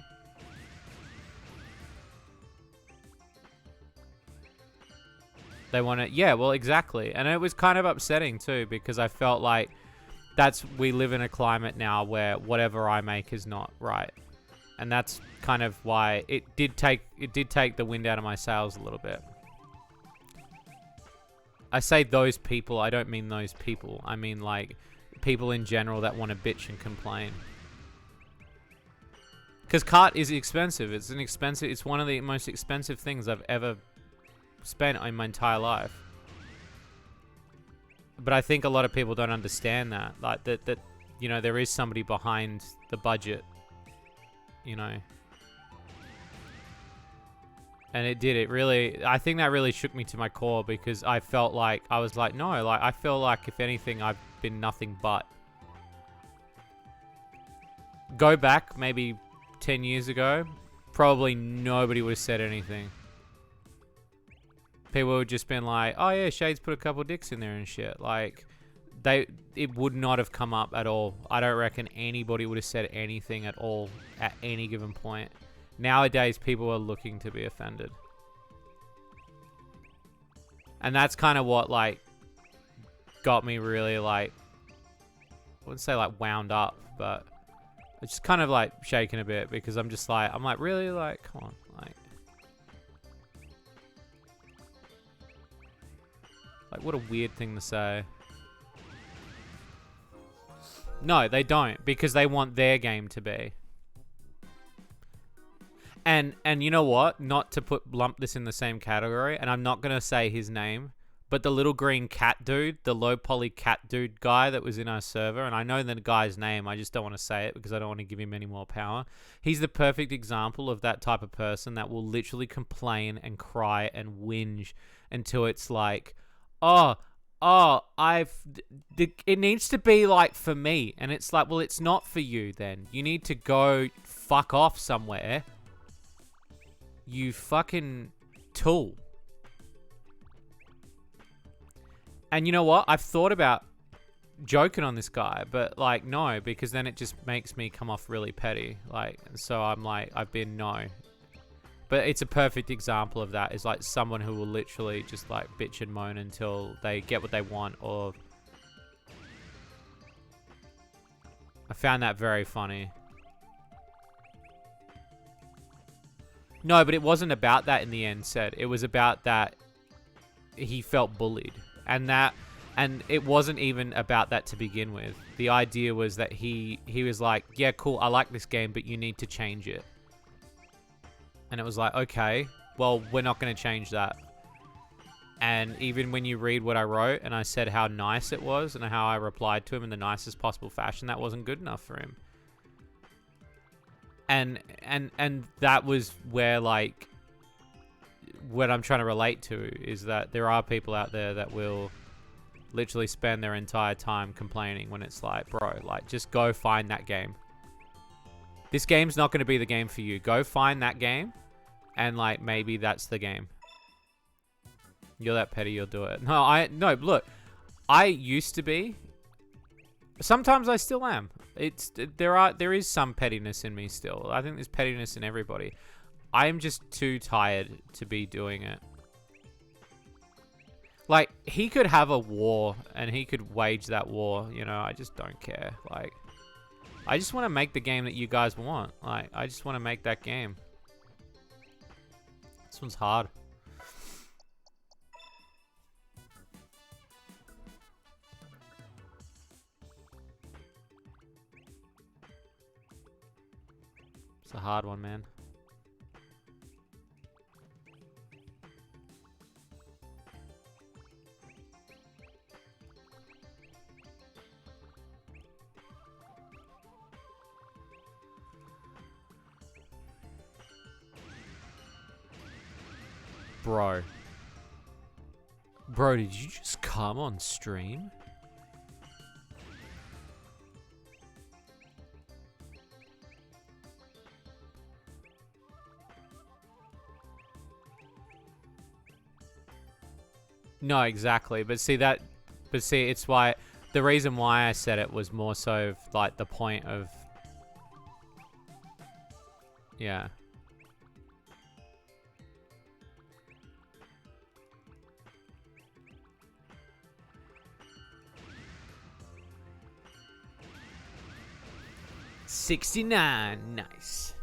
They want to... Yeah, well, exactly. And it was kind of upsetting too, because I felt like we live in a climate now where whatever I make is not right. And that's kind of why it did take the wind out of my sails a little bit. I say those people, I don't mean those people. I mean like people in general that want to bitch and complain. Because cart is expensive. It's one of the most expensive things I've ever spent in my entire life. But I think a lot of people don't understand that. Like, that you know, there is somebody behind the budget, you know. And it really, I think that really shook me to my core, because I felt like, I was like, no, like, I feel like, if anything, I've been nothing but. Go back maybe 10 years ago, probably nobody would have said anything. People would have just been like, oh yeah, Shade's put a couple dicks in there and shit. Like, it would not have come up at all. I don't reckon anybody would have said anything at all at any given point. Nowadays, people are looking to be offended. And that's kind of what, like, got me really, like, I wouldn't say, like, wound up, but it's just kind of, like, shaking a bit, because I'm like, really? Like, come on. Like, what a weird thing to say. No, they don't, because they want their game to be. And you know what? Not to lump this in the same category, and I'm not going to say his name, but the little green cat dude, the low poly cat dude guy that was in our server, and I know the guy's name, I just don't want to say it because I don't want to give him any more power. He's the perfect example of that type of person that will literally complain and cry and whinge until it's like, it needs to be like for me. And it's like, well, it's not for you then. You need to go fuck off somewhere. You fucking tool. And you know what? I've thought about joking on this guy, but like, no, because then it just makes me come off really petty. Like, so I'm like, no. But it's a perfect example of that. Is like someone who will literally just like bitch and moan until they get what they want. Or I found that very funny. No, but it wasn't about that in the end, said. It was about that he felt bullied. And it wasn't even about that to begin with. The idea was that he was like, yeah, cool, I like this game, but you need to change it. And it was like, okay, well, we're not going to change that. And even when you read what I wrote and I said how nice it was and how I replied to him in the nicest possible fashion, that wasn't good enough for him. And that was where, like, what I'm trying to relate to is that there are people out there that will literally spend their entire time complaining when it's like, bro, like, just go find that game. This game's not going to be the game for you. Go find that game, and like maybe that's the game. You're that petty, you'll do it. No, look, I used to be. Sometimes I still am. There is some pettiness in me still. I think there's pettiness in everybody. I am just too tired to be doing it. Like, he could have a war and he could wage that war, you know, I just don't care. Like, I just want to make the game that you guys want. Like, I just want to make that game. This one's hard. It's a hard one, man. Bro, did you just come on stream? No, exactly. But see, it's why, the reason why I said it was more so like the point of, yeah. $69, nice.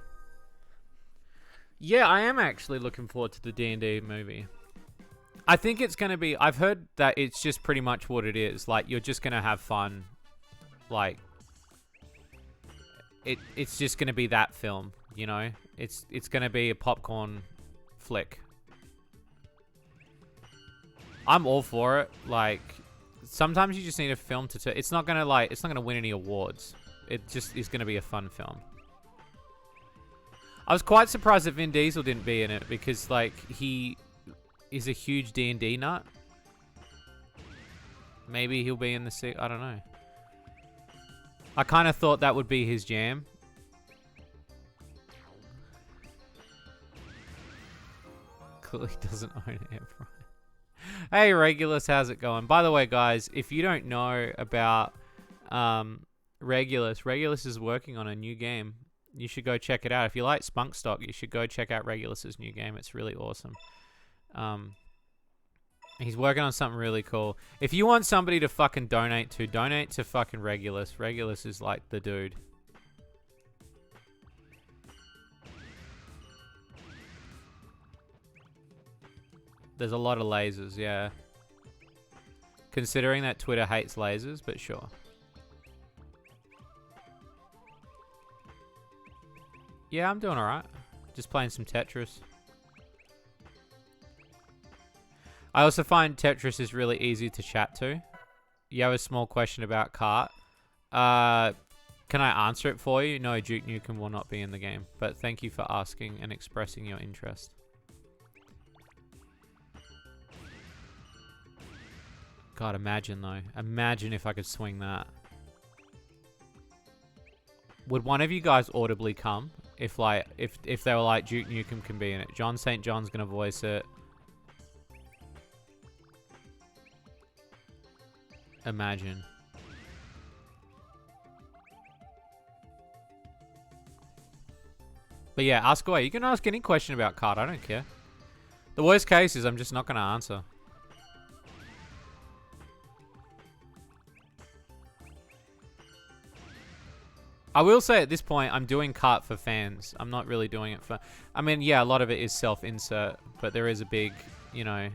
Yeah, I am actually looking forward to the D&D movie. I think it's going to be... I've heard that it's just pretty much what it is. Like, you're just going to have fun. Like, it's just going to be that film, you know? It's going to be a popcorn flick. I'm all for it. Like, sometimes you just need a film to... It's not gonna win any awards. It just is gonna be a fun film. I was quite surprised that Vin Diesel didn't be in it because, like, he is a huge D&D nut. Maybe he'll be in the... I don't know. I kind of thought that would be his jam. Clearly doesn't own it. Hey, Regulus, how's it going? By the way, guys, if you don't know about Regulus is working on a new game. You should go check it out. If you like Spunk Stock, you should go check out Regulus's new game. It's really awesome. He's working on something really cool. If you want somebody to fucking donate to fucking Regulus. Regulus is like the dude. There's a lot of lasers, yeah. Considering that Twitter hates lasers, but sure. Yeah, I'm doing alright. Just playing some Tetris. I also find Tetris is really easy to chat to. You have a small question about Kart. Can I answer it for you? No, Duke Nukem will not be in the game. But thank you for asking and expressing your interest. God, imagine though. Imagine if I could swing that. Would one of you guys audibly come if they were like Duke Nukem can be in it? John St. John's gonna voice it. Imagine. But yeah, ask away. You can ask any question about Kart. I don't care. The worst case is I'm just not gonna answer. I will say at this point, I'm doing Kart for fans. I'm not really doing it for... I mean, yeah, a lot of it is self-insert, but there is a big, you know...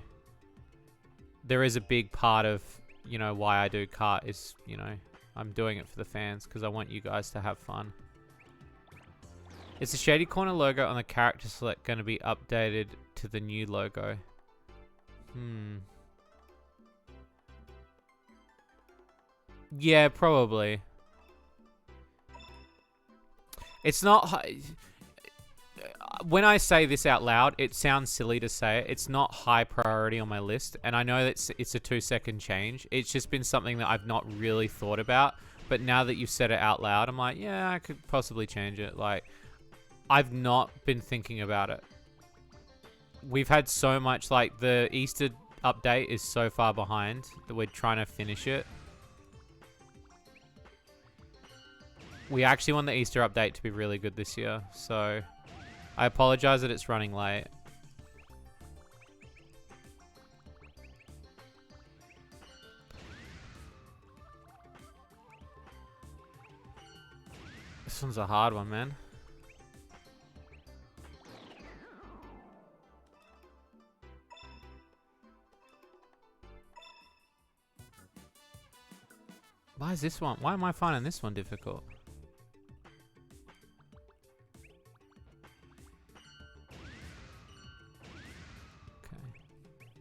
There is a big part of, you know, why I do Kart is, you know, I'm doing it for the fans because I want you guys to have fun. Is the Shady Corner logo on the character select going to be updated to the new logo? Yeah, probably. It's not... When I say this out loud, it sounds silly to say it. It's not high priority on my list. And I know that it's a 2-second change. It's just been something that I've not really thought about. But now that you've said it out loud, I'm like, yeah, I could possibly change it. Like, I've not been thinking about it. We've had so much, like, the Easter update is so far behind that we're trying to finish it. We actually want the Easter update to be really good this year, so I apologize that it's running late. This one's a hard one, man. Why is this one? Why am I finding this one difficult?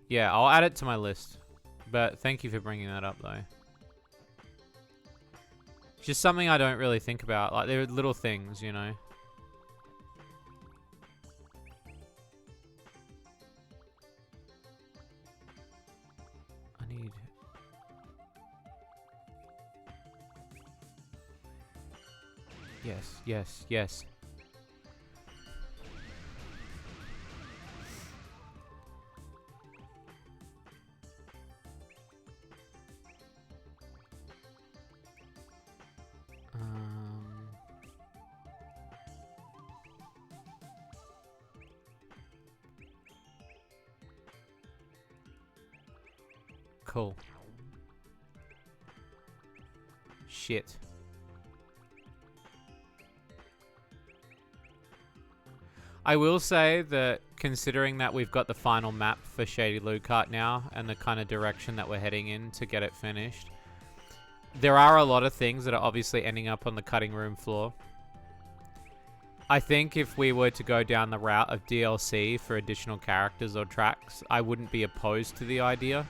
Yeah, I'll add it to my list. But thank you for bringing that up, though. It's just something I don't really think about. Like, there are little things, you know. I need... Yes, yes, yes. Cool. Shit. I will say that considering that we've got the final map for Shady Loot Cart now and the kind of direction that we're heading in to get it finished, there are a lot of things that are obviously ending up on the cutting room floor. I think if we were to go down the route of DLC for additional characters or tracks, I wouldn't be opposed to the idea.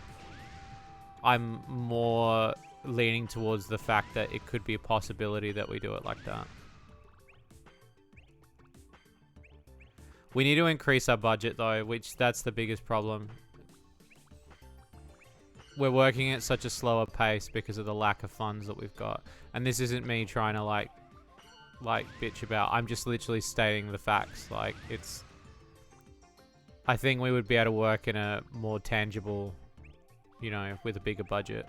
I'm more leaning towards the fact that it could be a possibility that we do it like that. We need to increase our budget though, which that's the biggest problem. We're working at such a slower pace because of the lack of funds that we've got. And this isn't me trying to like bitch about. I'm just literally stating the facts. Like it's, I think we would be able to work in a more tangible, you know, with a bigger budget.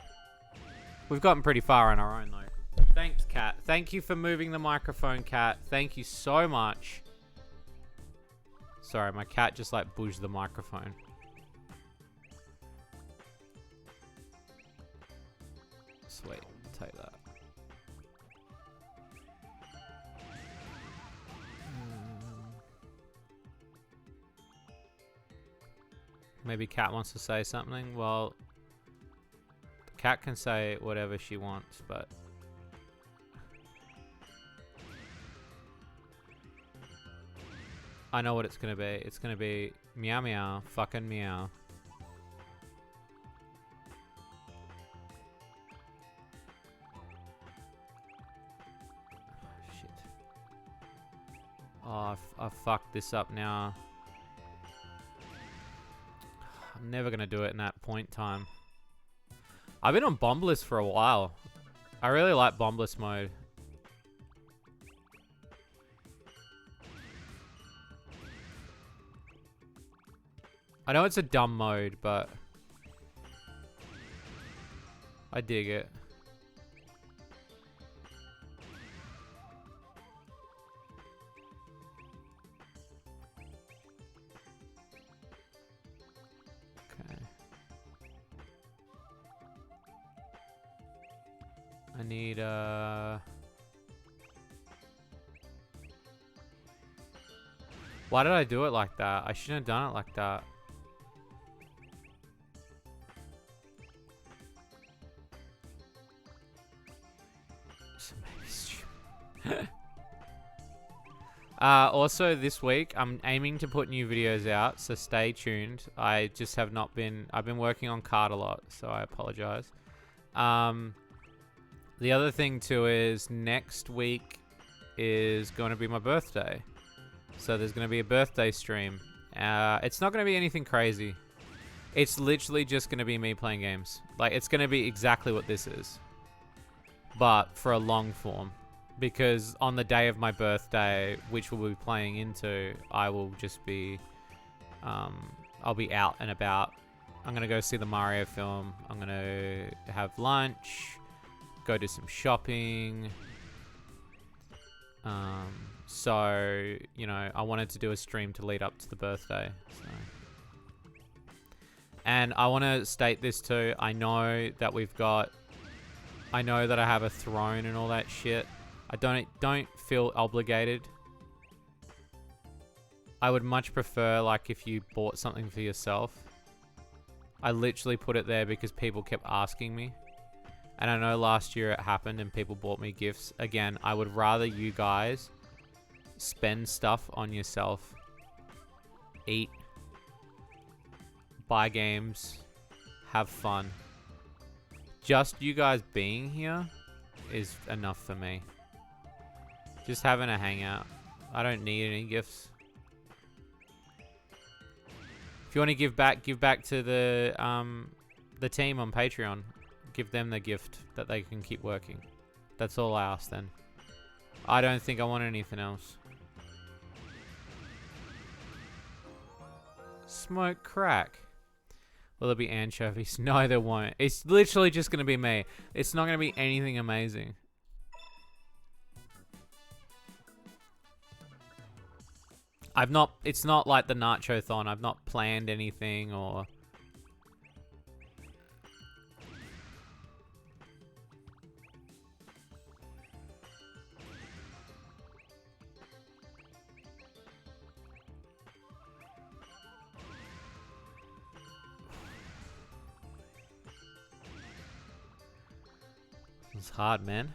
We've gotten pretty far on our own though. Thanks, Kat. Thank you for moving the microphone, Kat. Thank you so much. Sorry, my cat just like bouged the microphone. Sweet, take that. Maybe Cat wants to say something. Well, the cat can say whatever she wants, but I know what it's gonna be. It's gonna be meow meow, fucking meow. Shit. Oh, I've fucked this up now. I'm never gonna do it in that point time. I've been on Bombless for a while. I really like Bombless mode. I know it's a dumb mode, but I dig it. Okay. I need why did I do it like that? I shouldn't have done it like that. Also this week I'm aiming to put new videos out, so stay tuned. I just have not been, I've been working on card a lot, so I apologize. The other thing too is next week is going to be my birthday. So there's going to be a birthday stream. It's not going to be anything crazy. It's literally just going to be me playing games. Like, it's going to be exactly what this is, but for a long form. Because on the day of my birthday, which we'll be playing into, I will just be, I'll be out and about. I'm going to go see the Mario film. I'm going to have lunch, go do some shopping. So, you know, I wanted to do a stream to lead up to the birthday. So. And I want to state this too. I know that we've got, I know that I have a throne and all that shit. I don't feel obligated. I would much prefer, like, if you bought something for yourself. I literally put it there because people kept asking me. And I know last year it happened and people bought me gifts. Again, I would rather you guys spend stuff on yourself. Eat. Buy games. Have fun. Just you guys being here is enough for me. Just having a hangout. I don't need any gifts. If you want to give back to the team on Patreon. Give them the gift that they can keep working. That's all I ask then. I don't think I want anything else. Smoke crack. Will there be anchovies? No, there won't. It's literally just going to be me. It's not going to be anything amazing. It's not like the Nacho-thon. I've not planned anything or... It's hard, man.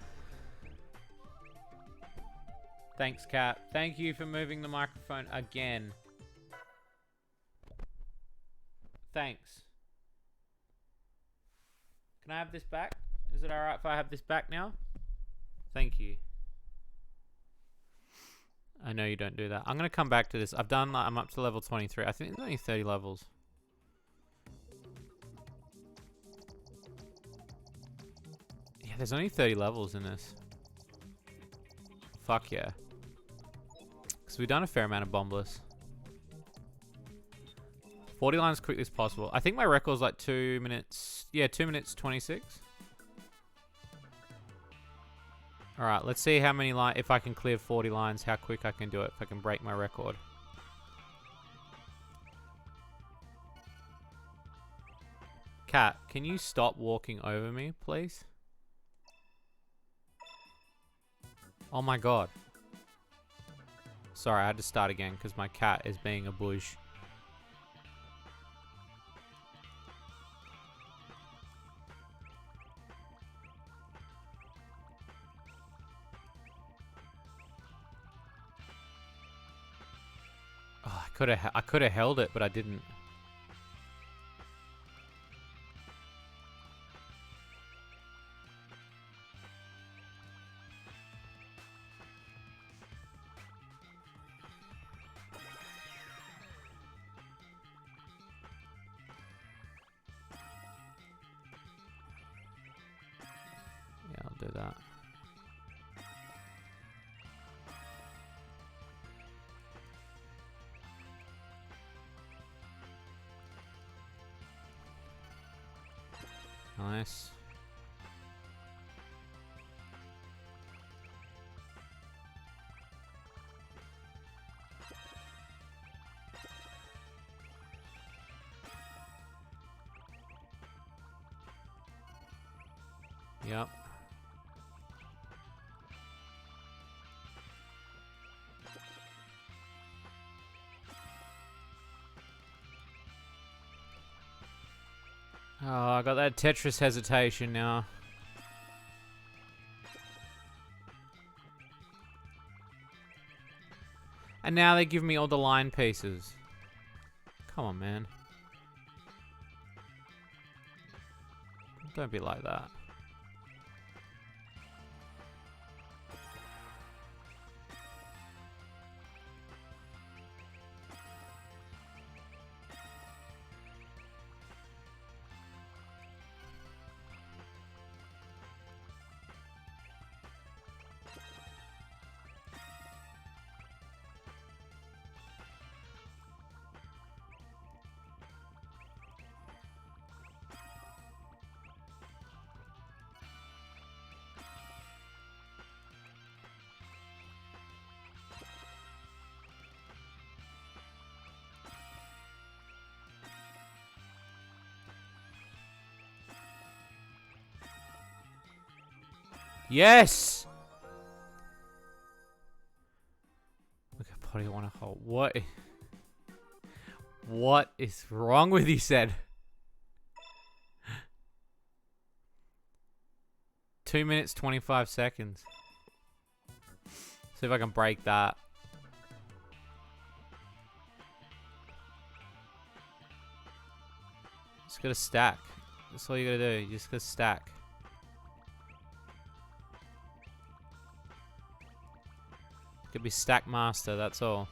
Thanks, Kat. Thank you for moving the microphone again. Thanks. Can I have this back? Is it alright if I have this back now? Thank you. I know you don't do that. I'm gonna come back to this. I'm up to level 23. I think there's only 30 levels. Yeah, there's only 30 levels in this. Fuck yeah. Because we've done a fair amount of bombless. 40 lines as quickly as possible. I think my record's like 2 minutes. Yeah, 2 minutes 26. Alright, let's see how many lines. If I can clear 40 lines, how quick I can do it. If I can break my record. Cat, can you stop walking over me, please? Oh my god. Sorry, I had to start again because my cat is being a bush. Oh, I could have held it, but I didn't. Yeah, I'll do that. Nice. Yep. Oh, I got that Tetris hesitation now. And now they give me all the line pieces. Come on, man. Don't be like that. Yes! Look at potty want to hold. What is wrong with you, said? 2 minutes, 25 seconds. See if I can break that. Just gotta stack. That's all you gotta do. You just gotta stack. Could be stack master, that's all.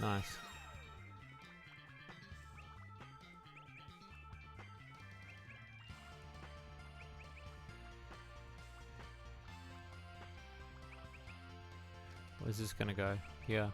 Nice. Where's this gonna go? Here.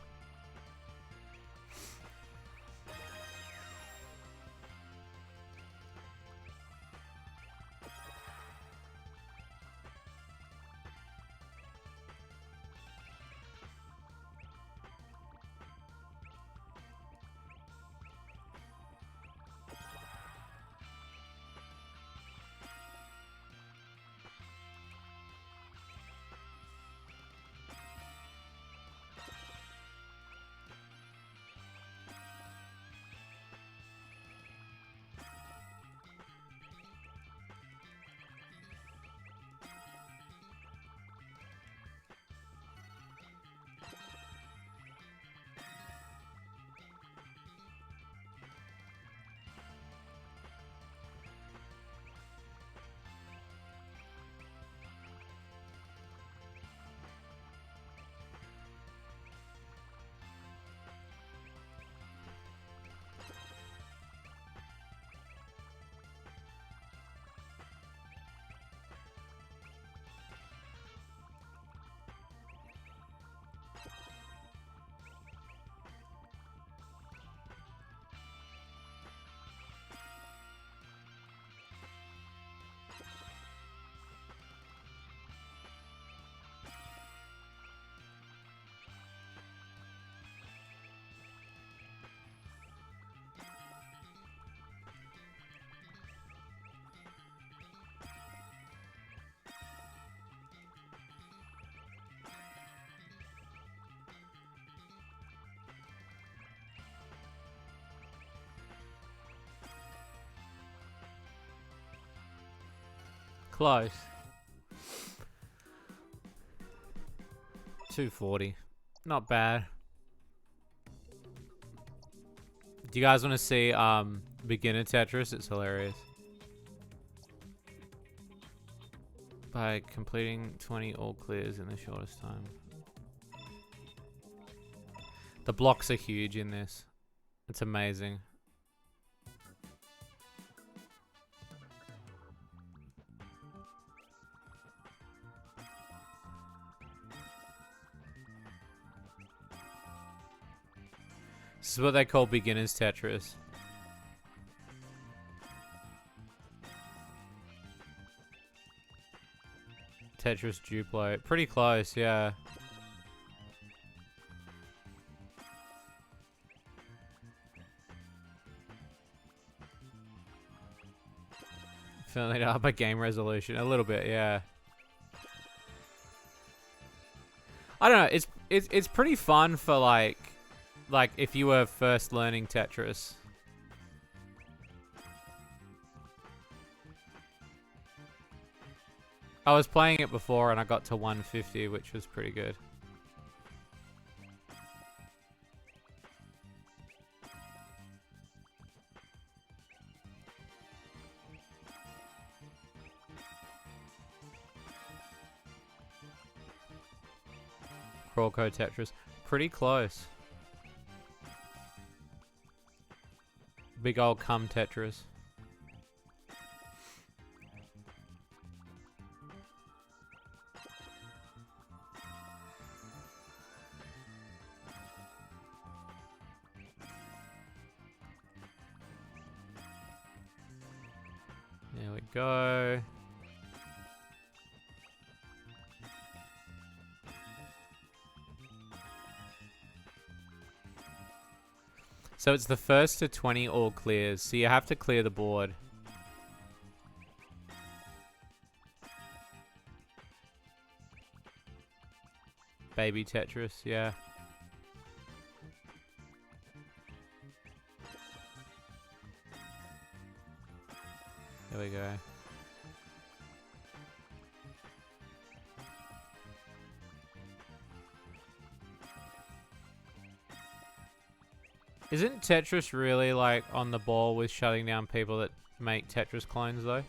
Close. 240. Not bad. Do you guys want to see beginner Tetris? It's hilarious. By completing 20 all clears in the shortest time. The blocks are huge in this. It's amazing. This is what they call beginner's Tetris. Tetris Duplo. Pretty close, yeah. Feeling it up by game resolution. A little bit, yeah. I don't know, it's pretty fun for like if you were first learning Tetris. I was playing it before and I got to 150, which was pretty good. Crawlco Tetris. Pretty close. Big old cum Tetris. There we go. So it's the first to 20 all clears, so you have to clear the board. Baby Tetris, yeah. There we go. Isn't Tetris really like on the ball with shutting down people that make Tetris clones though?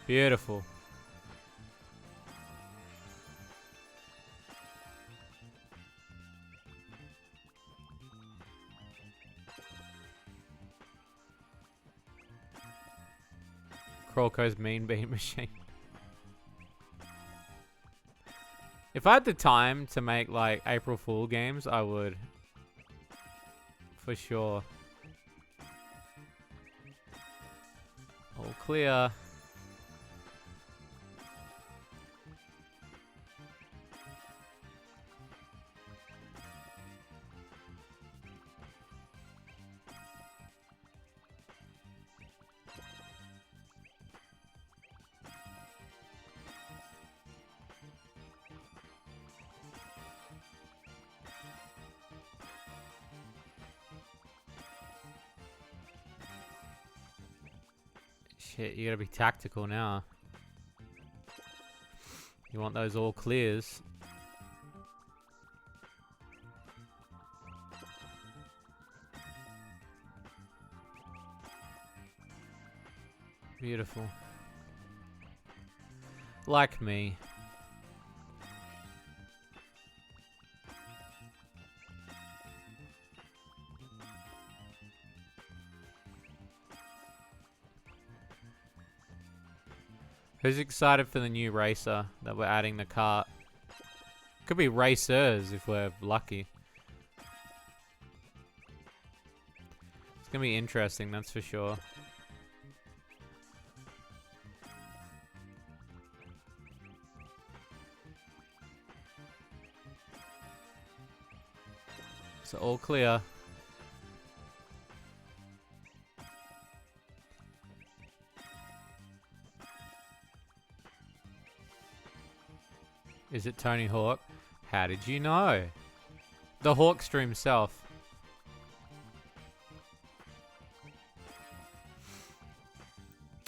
Beautiful. Crawlco's mean bean machine. If I had the time to make like April Fool games, I would. For sure. All clear. Shit, you gotta be tactical now. You want those all clears. Beautiful. Like me. Who's excited for the new racer that we're adding the cart? Could be racers if we're lucky. It's gonna be interesting, that's for sure. all clear. Is it Tony Hawk? How did you know? The Hawkster himself.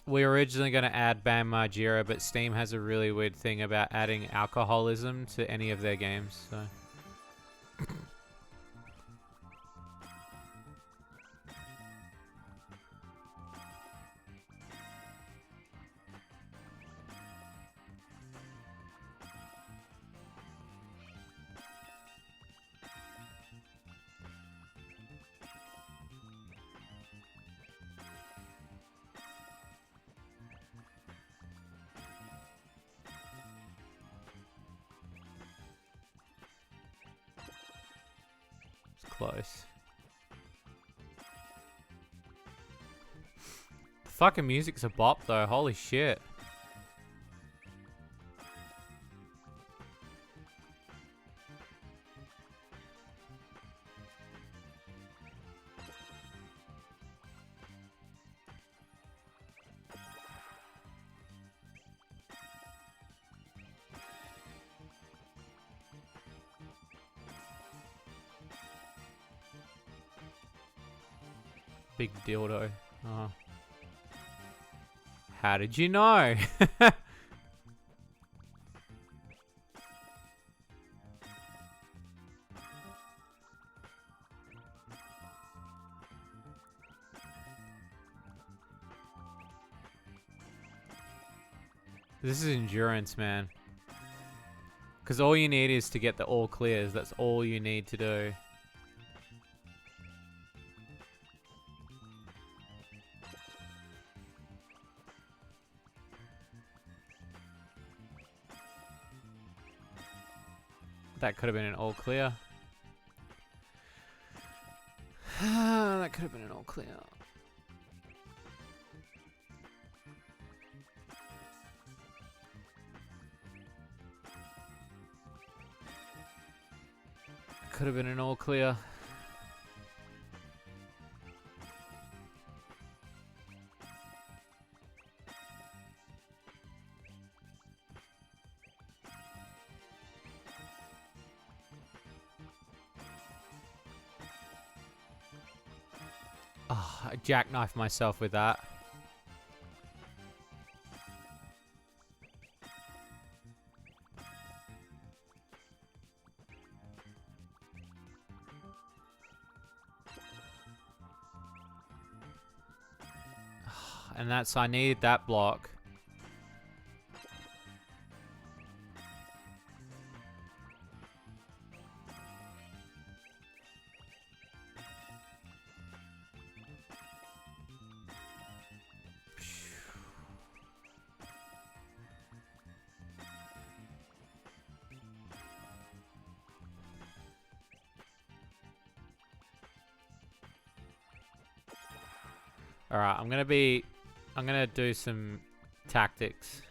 We were originally going to add Bam Margera, but Steam has a really weird thing about adding alcoholism to any of their games, so... Close. The fucking music's a bop though, holy shit. Big dildo. Oh. How did you know? This is endurance, man. Because all you need is to get the all clears. That's all you need to do. That could have been an all clear. That could have been an all clear. Could have been an all clear. Oh, I jackknifed myself with that. And that's, I needed that block. Alright, I'm gonna do some tactics.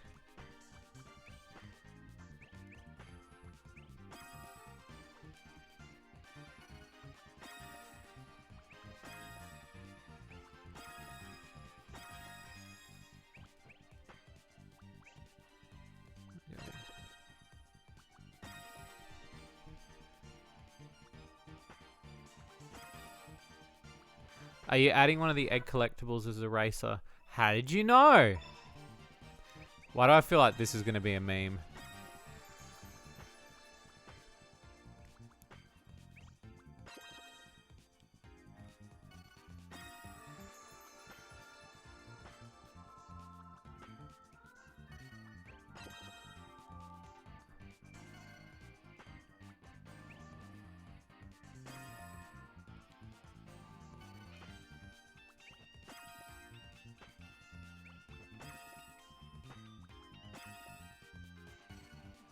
Are you adding one of the egg collectibles as a racer? How did you know? Why do I feel like this is going to be a meme?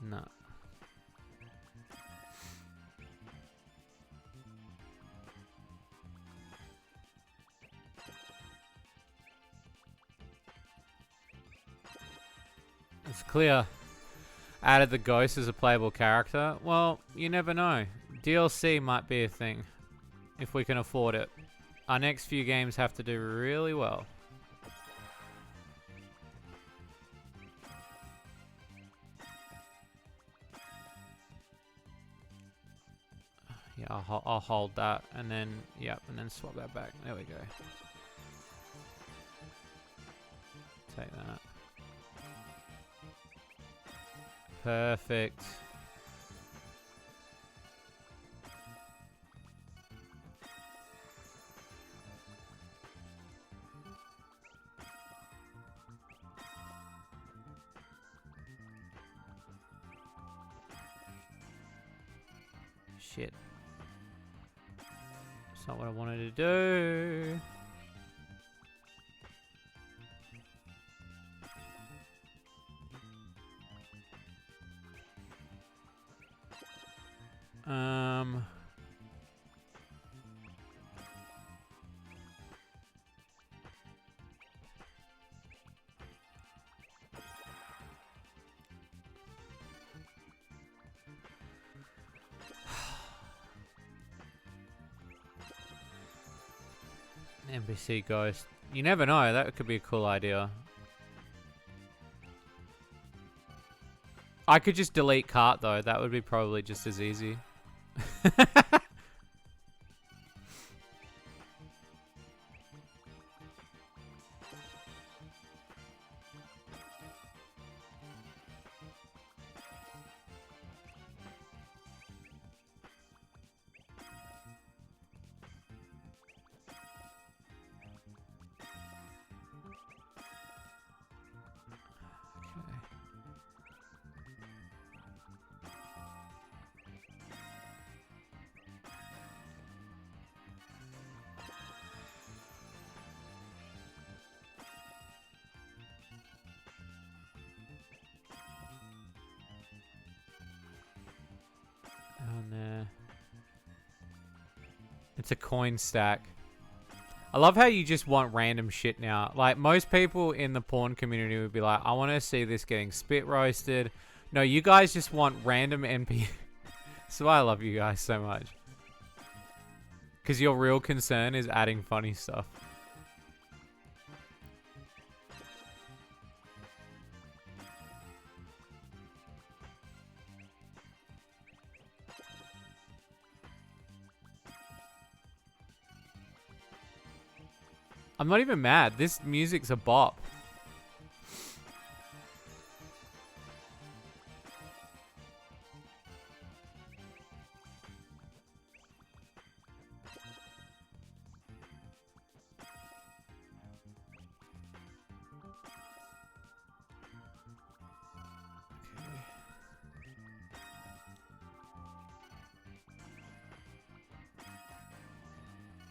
No. It's clear. Added the ghost as a playable character. Well, you never know. DLC might be a thing. if we can afford it. Our next few games have to do really well. Yeah, I'll hold that, and then, yep, and then swap that back. There we go. Take that. Perfect. Shit. That's not what I wanted to do. NPC ghost. You never know, that could be a cool idea. I could just delete cart though, that would be probably just as easy. Down there. It's a coin stack. I love how you just want random shit now. Like, most people in the porn community would be like, I want to see this getting spit roasted. No, you guys just want random NP. So I love you guys so much. Because your real concern is adding funny stuff. I'm not even mad. This music's a bop.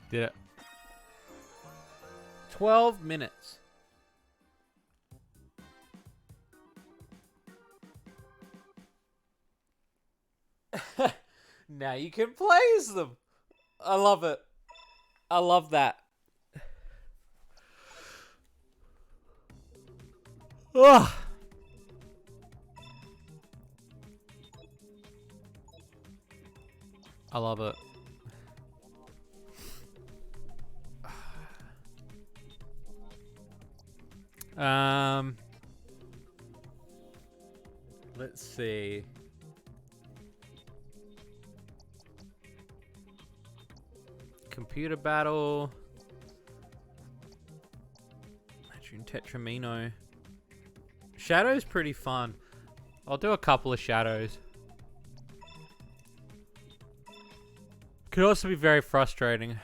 Did it. 12 minutes. Now you can play as them. I love it. I love that. Ugh. I love it. Let's see. Computer battle. Imagine Tetramino. Shadow's pretty fun. I'll do a couple of shadows. Could also be very frustrating.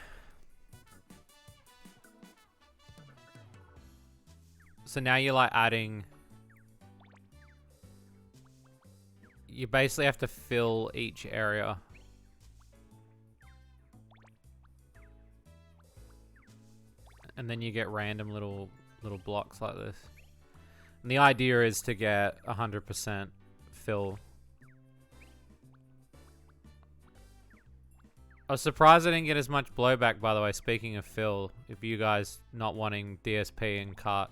So now you're like adding... You basically have to fill each area. And then you get random little blocks like this. And the idea is to get 100% fill. I was surprised I didn't get as much blowback, by the way, speaking of fill. If you guys not wanting DSP and cart.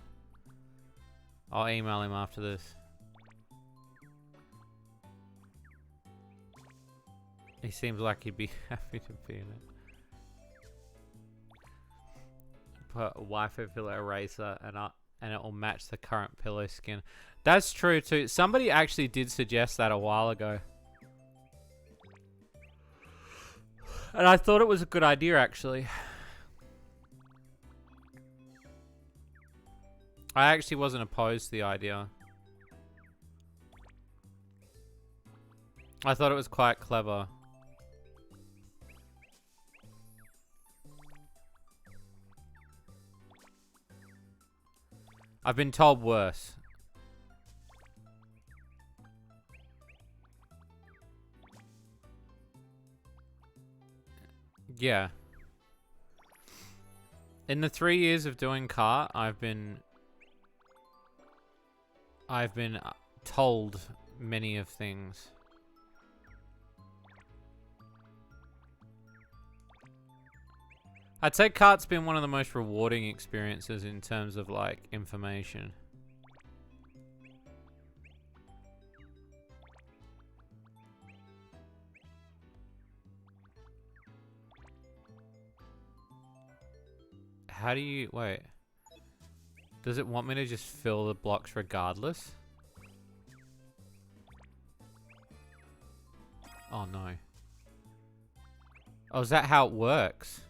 I'll email him after this. He seems like he'd be happy to be in it. put a waifu pillow eraser and it will match the current pillow skin. That's true too. Somebody actually did suggest that a while ago. And I thought it was a good idea, actually. I actually wasn't opposed to the idea. I thought it was quite clever. I've been told worse. Yeah. In the 3 years of doing cart, I've been told many of things. I'd say cart's been one of the most rewarding experiences in terms of like information. How do you wait? Does it want me to just fill the blocks regardless? Oh no. Oh, is that how it works?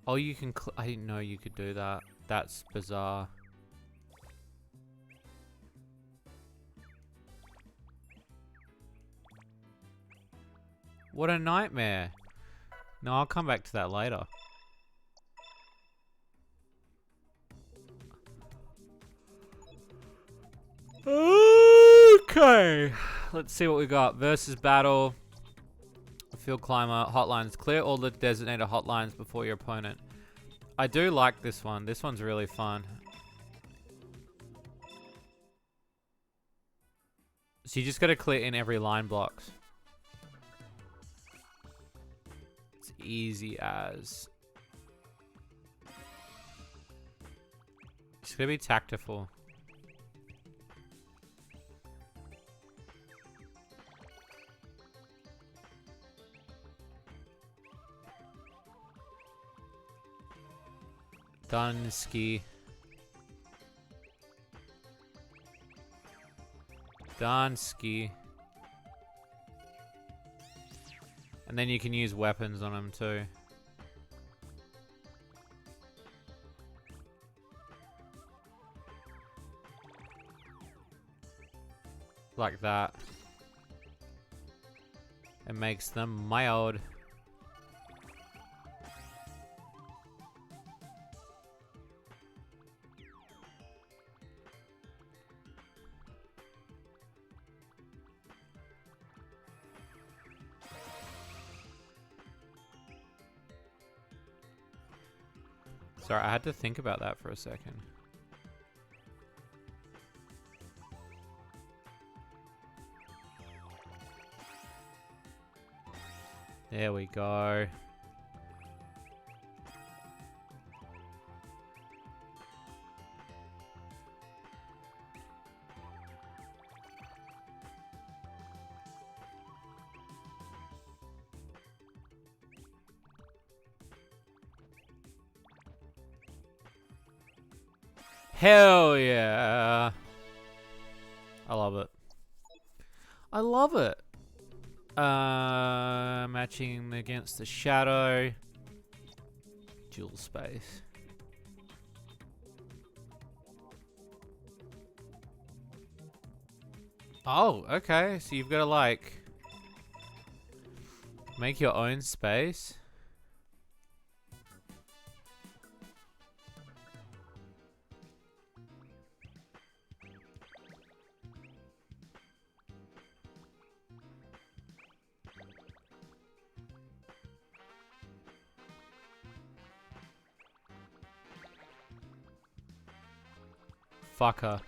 Oh, you can I didn't know you could do that. That's bizarre. What a nightmare. No, I'll come back to that later. Okay. Let's see what we got. Versus battle. Field climber. Hotlines. Clear all the designated hotlines before your opponent. I do like this one. This one's really fun. So you just gotta clear in every line blocks. It's easy as. It's gonna be tactful. Dunsky. Dunsky. And then you can use weapons on them too. Like that. It makes them mild. Sorry, I had to think about that for a second. There we go. Hell yeah. I love it. I love it. Matching against the shadow. Dual space. Oh, okay. So you've got to like make your own space. Fucker.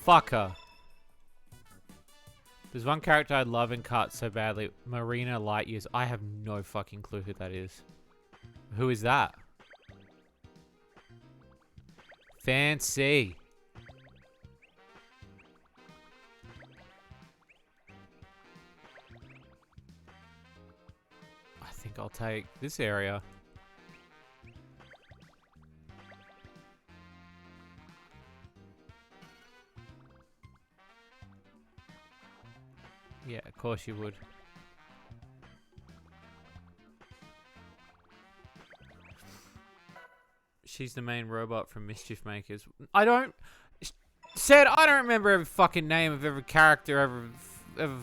Fucker. There's one character I love in carts so badly. Marina Light Years. I have no fucking clue who that is. Who is that? Fancy. I think I'll take this area. Yeah, of course you would. She's the main robot from Mischief Makers. I don't remember every fucking name of every character ever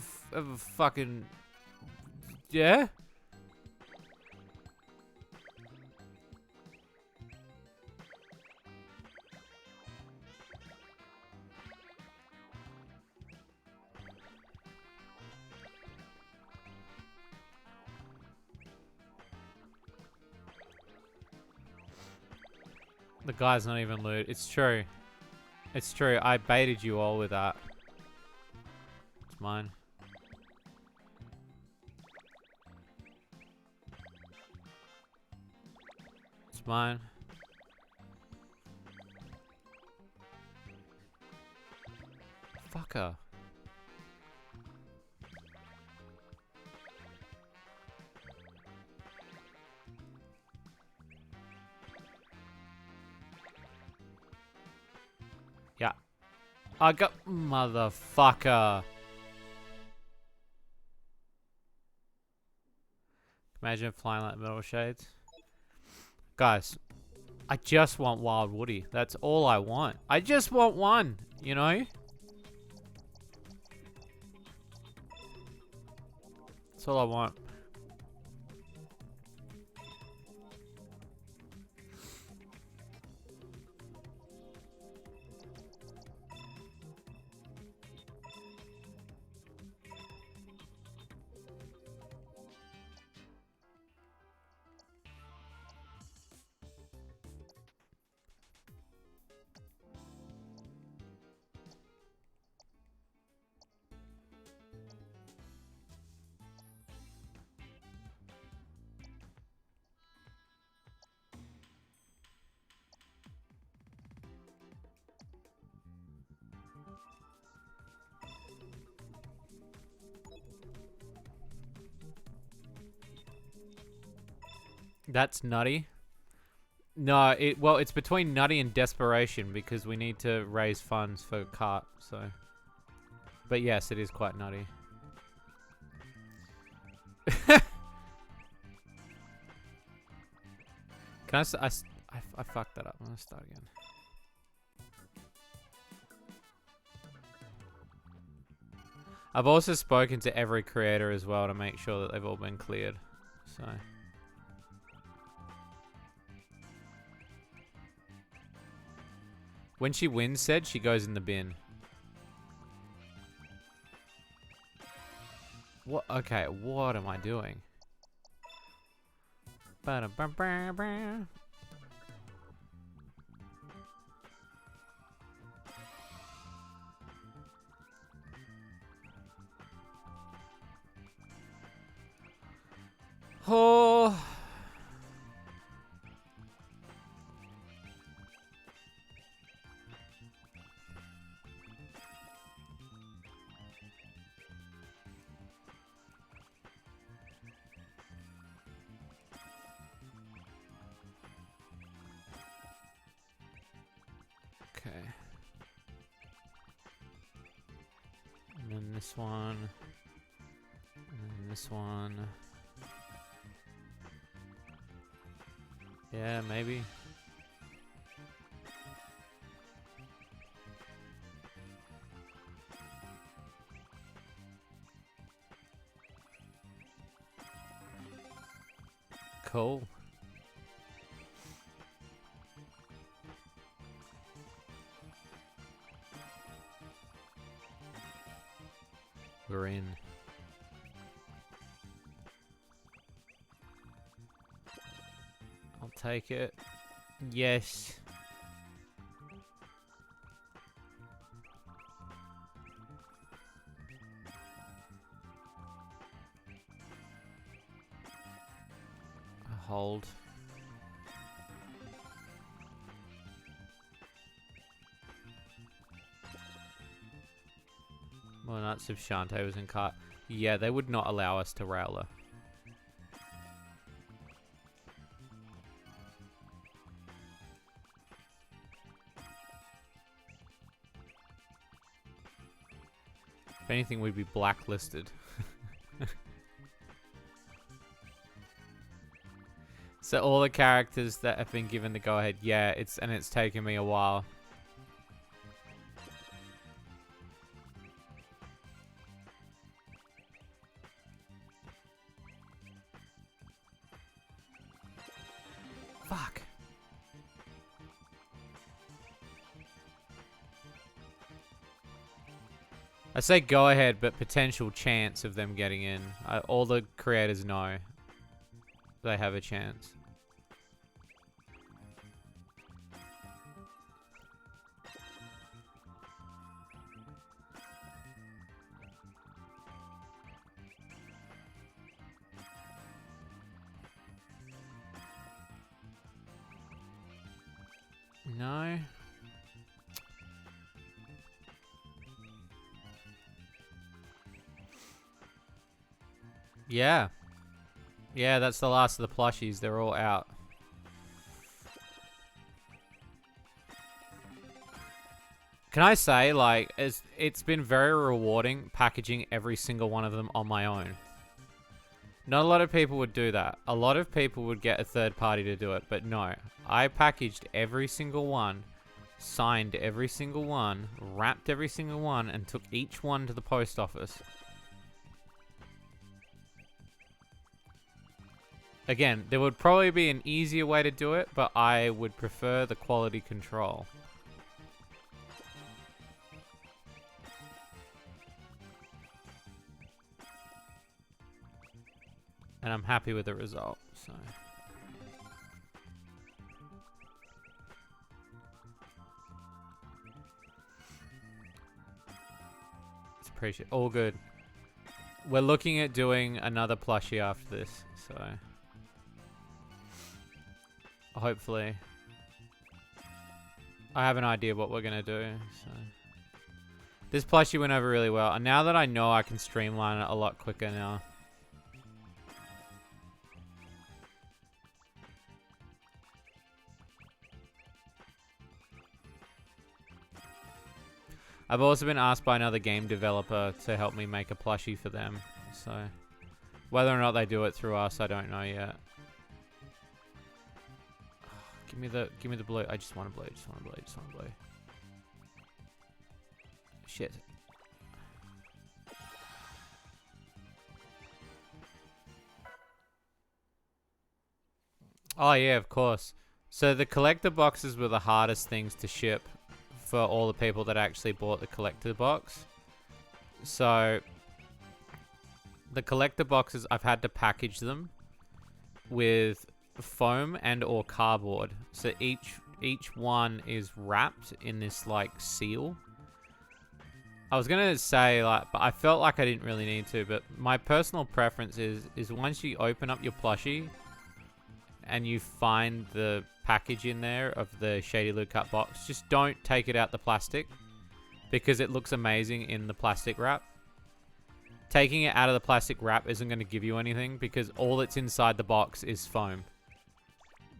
fucking. Yeah? The guy's not even loot. It's true. It's true. I baited you all with that. It's mine. It's mine. Fucker. Yeah. I got... Motherfucker. Imagine flying like metal shades. Guys, I just want Wild Woody. That's all I want. I just want one, you know? That's all I want. That's nutty. No, well, it's between nutty and desperation because we need to raise funds for cart, so. But yes, it is quite nutty. Can I fucked that up. I'm gonna start again. I've also spoken to every creator as well to make sure that they've all been cleared. So. When she wins, said she goes in the bin. What? Okay, what am I doing? Oh. Okay. And then this one. And then this one. Yeah, maybe. Cool. We're in. I'll take it. Yes. hold. Well, nuts if Shantae was in cart. Yeah, they would not allow us to rail her. If anything, we'd be blacklisted. So all the characters that have been given the go-ahead, yeah, it's taken me a while. Fuck. I say go ahead, but potential chance of them getting in. All the creators know they have a chance. No. Yeah. Yeah, that's the last of the plushies. They're all out. Can I say, like, it's been very rewarding packaging every single one of them on my own. Not a lot of people would do that. A lot of people would get a third party to do it, but no. I packaged every single one, signed every single one, wrapped every single one, and took each one to the post office. Again, there would probably be an easier way to do it, but I would prefer the quality control. And I'm happy with the result, so. It's appreciated. All good. We're looking at doing another plushie after this, so. Hopefully. I have an idea what we're gonna do, so. This plushie went over really well, and now that I know I can streamline it a lot quicker now. I've also been asked by another game developer to help me make a plushie for them, so whether or not they do it through us, I don't know yet. Give me the blue. I just want a blue. Just want a blue. Just want a blue. Shit. Oh yeah, of course. So the collector boxes were the hardest things to ship for all the people that actually bought the collector box. So the collector boxes, I've had to package them with foam and or cardboard. So each one is wrapped in this like seal. I was gonna say like, but I felt like I didn't really need to, but my personal preference is once you open up your plushie and you find the package in there of the Shady Loot Cut box, just don't take it out the plastic because it looks amazing in the plastic wrap. Taking it out of the plastic wrap isn't going to give you anything because all that's inside the box is foam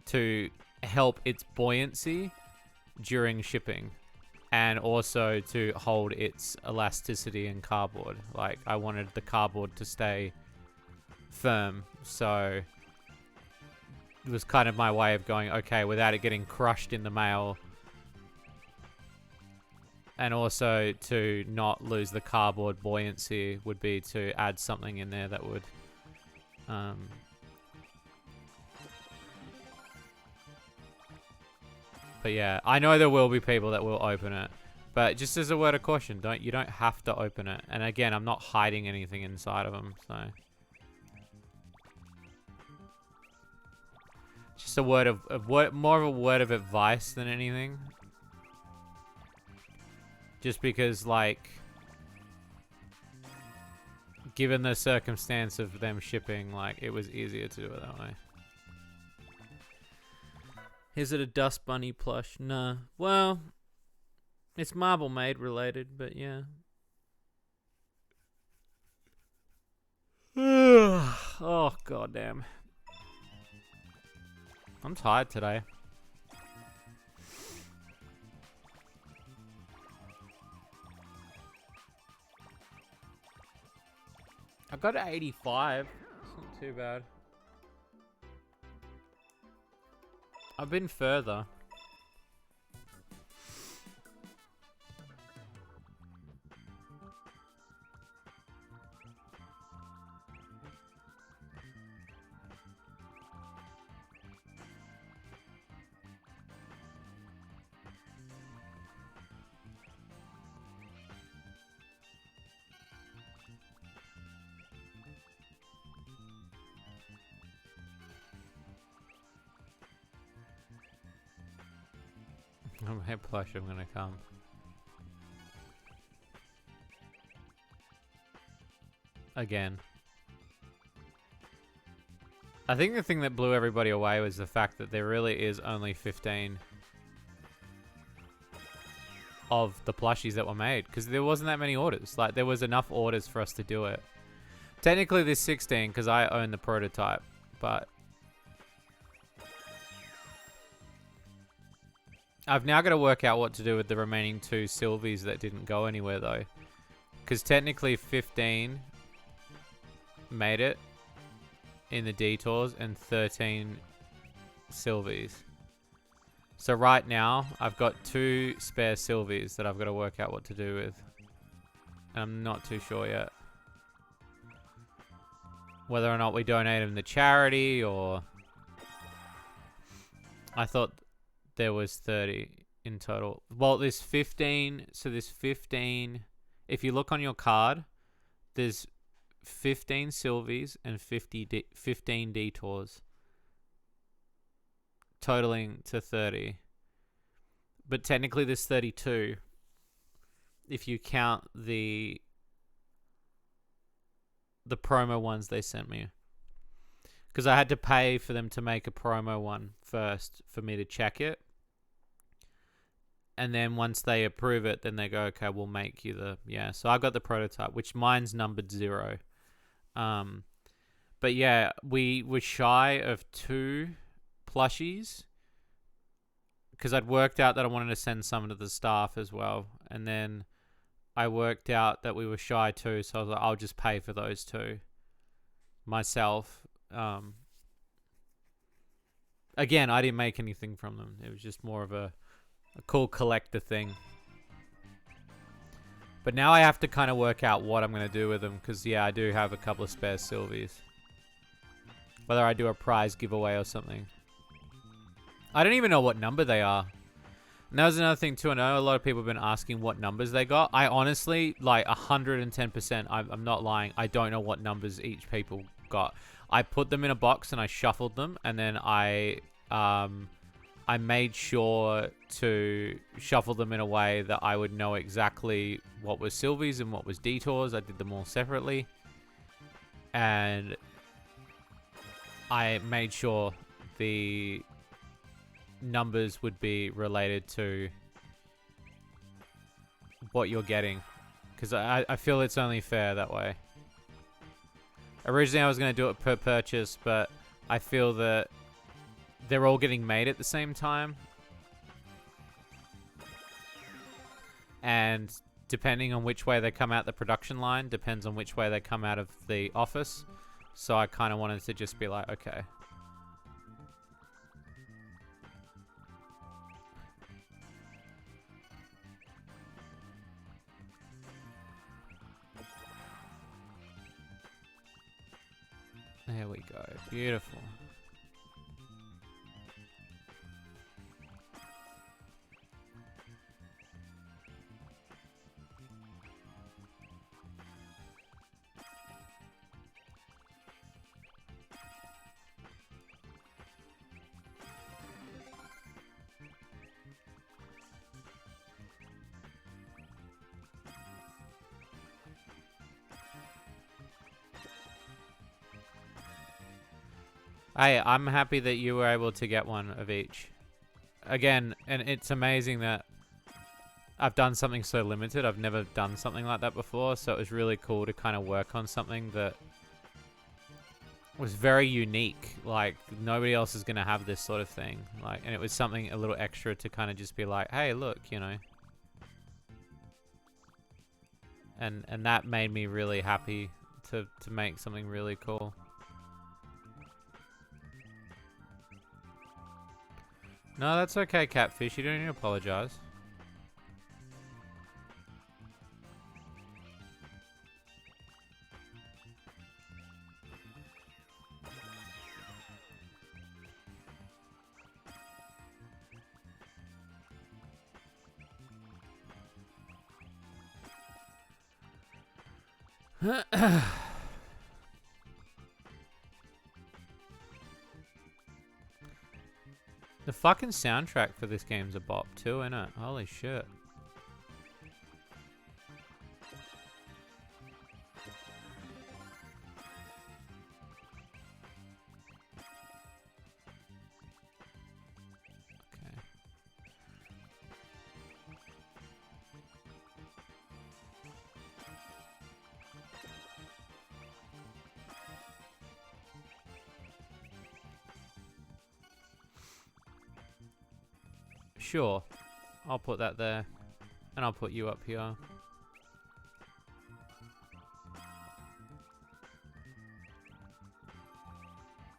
to help its buoyancy during shipping and also to hold its elasticity in cardboard. Like, I wanted the cardboard to stay firm, so it was kind of my way of going, okay, without it getting crushed in the mail. And also to not lose the cardboard buoyancy would be to add something in there that would... But yeah, I know there will be people that will open it. But just as a word of caution, you don't have to open it. And again, I'm not hiding anything inside of them, so... Just a word of more of a word of advice than anything. Just because, like, given the circumstance of them shipping, like, it was easier to do it that way. Is it a Dust Bunny plush? No. Well, it's Marble Maid related, but yeah. Oh, goddamn. I'm tired today. I got 85. It's not too bad. I've been further. My plush, I'm gonna come. Again. I think the thing that blew everybody away was the fact that there really is only 15 of the plushies that were made, because there wasn't that many orders. Like, there was enough orders for us to do it. Technically there's 16 because I own the prototype, but I've now got to work out what to do with the remaining 2 Sylvies that didn't go anywhere though, because technically 15 made it in the detours and 13 Sylvies. So right now I've got 2 spare Sylvies that I've got to work out what to do with. And I'm not too sure yet whether or not we donate them to charity, or I thought there was 30 in total. Well, there's 15. So there's 15. If you look on your card, there's 15 Sylvies and 15 detours, totaling to 30. But technically there's 32 if you count the promo ones they sent me, because I had to pay for them to make a promo one first for me to check it, and then once they approve it, then they go, okay, we'll make you the, yeah. So I got the prototype, which mine's numbered 0. But yeah, we were shy of 2 plushies because I'd worked out that I wanted to send some to the staff as well, and then I worked out that we were shy 2, so I was like, I'll just pay for those 2 myself. Again, I didn't make anything from them. It was just more of a cool collector thing. But now I have to kind of work out what I'm going to do with them, because yeah, I do have a couple of spare Sylvies. Whether I do a prize giveaway or something. I don't even know what number they are. And that was another thing too. I know a lot of people have been asking what numbers they got. I honestly, like 110%, I'm not lying, I don't know what numbers each people got. I put them in a box and I shuffled them, and then I made sure to shuffle them in a way that I would know exactly what was Sylvies and what was detours. I did them all separately. And I made sure the numbers would be related to what you're getting, because I feel it's only fair that way. Originally I was going to do it per purchase, but I feel that they're all getting made at the same time, and depending on which way they come out the production line depends on which way they come out of the office. So I kind of wanted to just be like, okay, there we go. Beautiful. Hey, I'm happy that you were able to get one of each. again, and it's amazing that I've done something so limited. I've never done something like that before, so it was really cool to kind of work on something that was very unique. Like, nobody else is going to have this sort of thing. Like, and it was something a little extra to kind of just be like, hey, look, you know. And that made me really happy to make something really cool. No, that's okay, Catfish. You don't need to apologize. The fucking soundtrack for this game's a bop too, isn't it? Holy shit. Okay. Sure. I'll put that there. And I'll put you up here.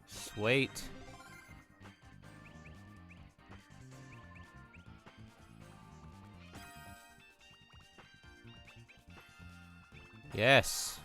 Sweet. Yes.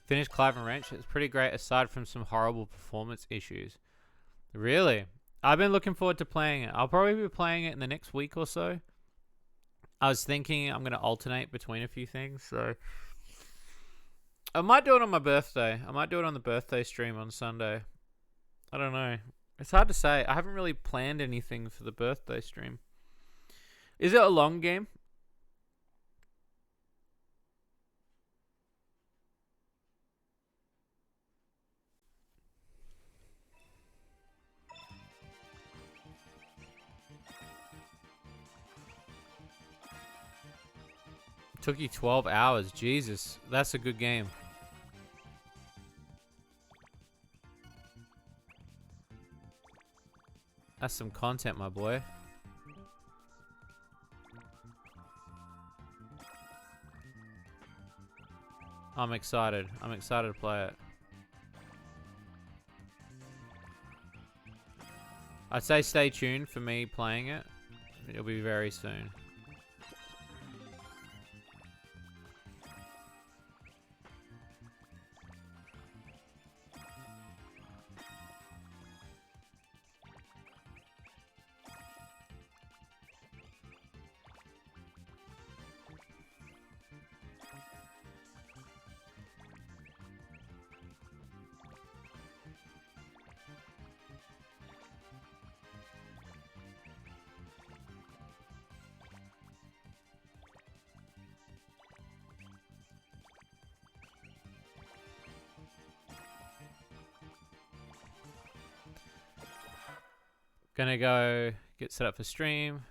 Finished Clive and Wrench. It's pretty great aside from some horrible performance issues. Really? I've been looking forward to playing it. I'll probably be playing it in the next week or so. I was thinking I'm going to alternate between a few things, so I might do it on my birthday. I might do it on the birthday stream on Sunday. I don't know. It's hard to say. I haven't really planned anything for the birthday stream. Is it a long game? Took you 12 hours. Jesus, that's a good game. That's some content, my boy. I'm excited. I'm excited to play it. I'd say stay tuned for me playing it. It'll be very soon. Gonna go get set up for stream.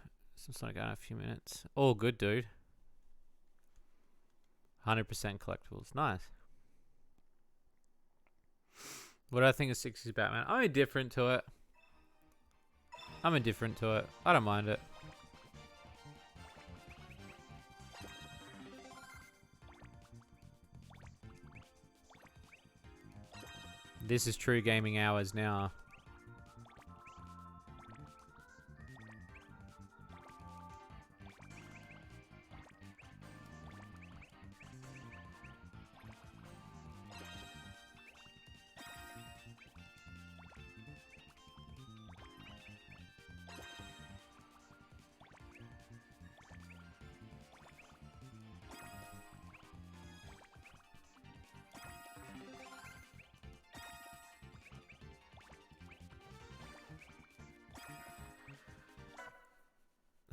It's not going in a few minutes. All good, dude. 100% collectibles. Nice. What do I think of 60s Batman? I'm indifferent to it. I'm indifferent to it. I don't mind it. This is true gaming hours now.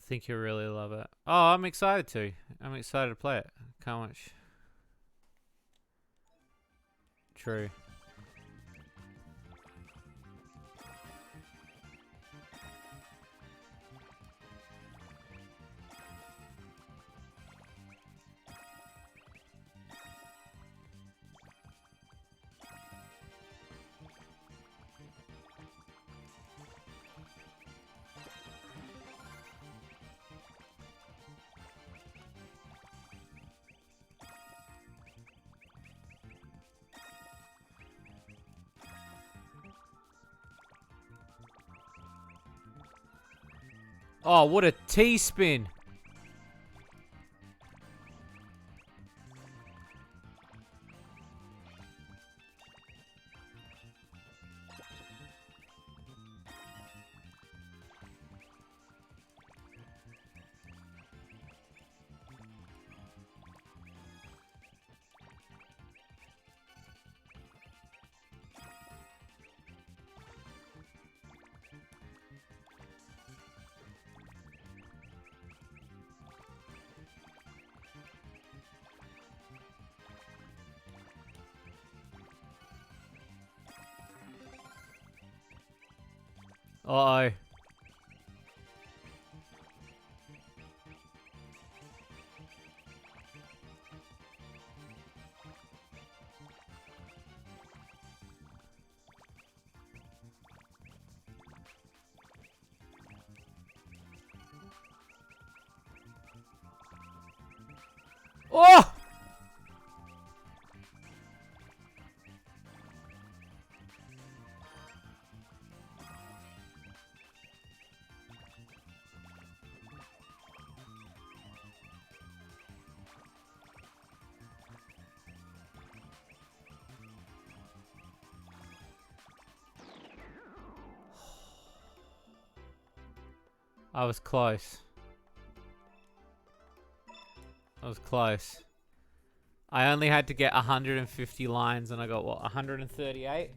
think you'll really love it. Oh, I'm excited to. I'm excited to play it. Can't wait. True. Oh, what a T-spin. Uh-oh. Oh! I was close. I was close. I only had to get 150 lines and I got, what, 138?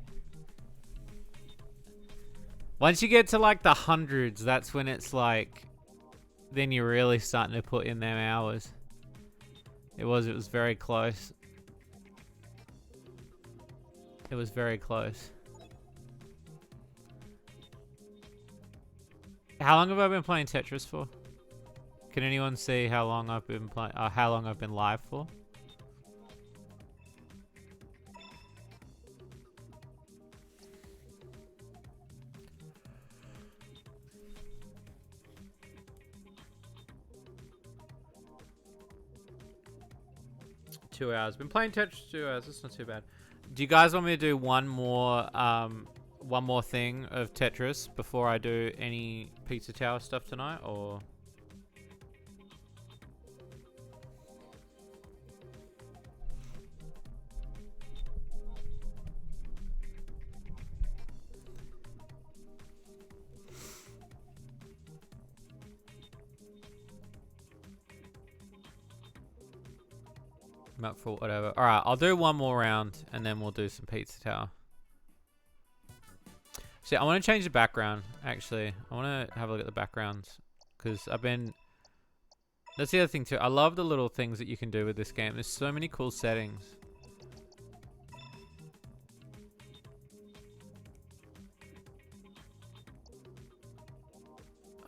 Once you get to, like, the hundreds, that's when it's, like... Then you're really starting to put in them hours. It was very close. It was very close. How long have I been playing Tetris for? Can anyone see how long I've been playing? How long I've been live for? Two hours. Been playing Tetris 2 hours. That's not too bad. Do you guys want me to do one more thing of Tetris before I do any Pizza Tower stuff tonight, or? 'em up for whatever. All right, I'll do one more round and then we'll do some Pizza Tower. See, I want to change the background. Actually, I want to have a look at the backgrounds because I've been. That's the other thing too. I love the little things that you can do with this game. There's so many cool settings.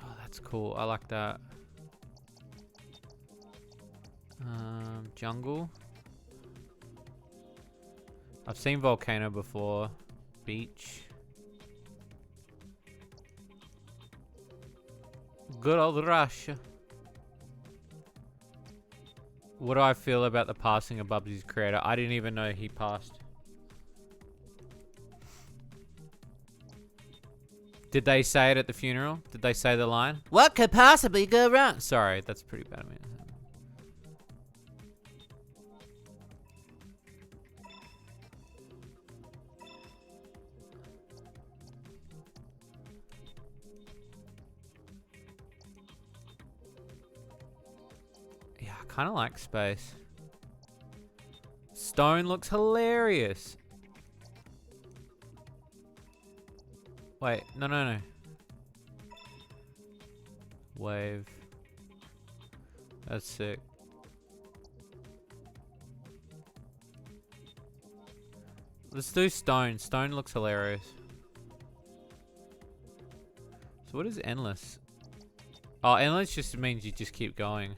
Oh, that's cool. I like that. Jungle. I've seen volcano before. Beach. Good old Russia. What do I feel about the passing of Bubsy's creator? I didn't even know he passed. Did they say it at the funeral? Did they say the line? What could possibly go wrong? Sorry, that's pretty bad of me. Kind of like space. Stone looks hilarious. Wait, no. Wave. That's sick. Let's do stone. Stone looks hilarious. So what is endless? Oh, endless just means you just keep going.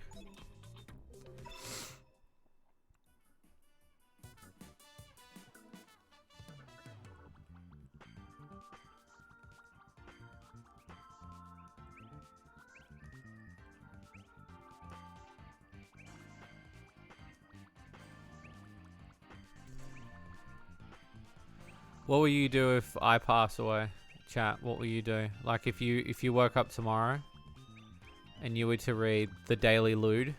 What will you do if I pass away? Chat, what will you do? Like if you woke up tomorrow and you were to read the Daily Lude,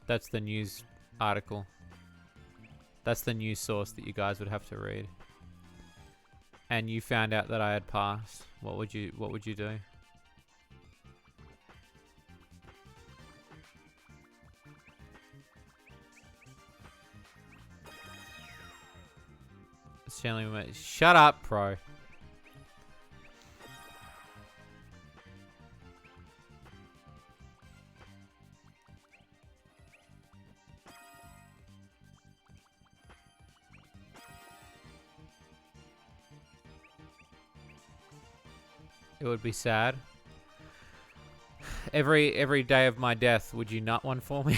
that's the news article. That's the news source that you guys would have to read. And you found out that I had passed. What would you do? Stanley, shut up, pro. It would be sad. Every day of my death, would you nut one for me?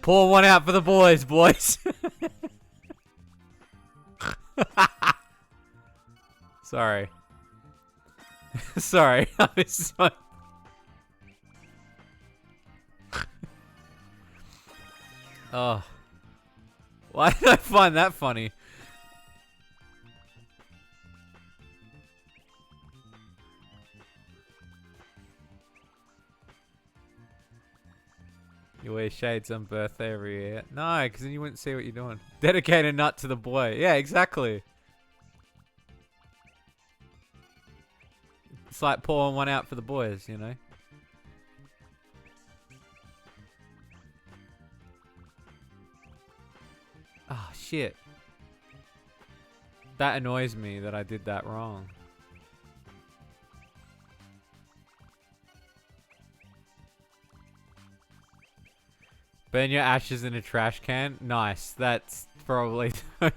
Pour one out for the boys. Sorry. Sorry. I was so... Oh. Why did I find that funny? You wear shades on birthday every year. No, because then you wouldn't see what you're doing. Dedicate a nut to the boy. Yeah, exactly. It's like pouring one out for the boys, you know? Oh, shit. That annoys me that I did that wrong. Burn your ashes in a trash can? Nice. That's probably... By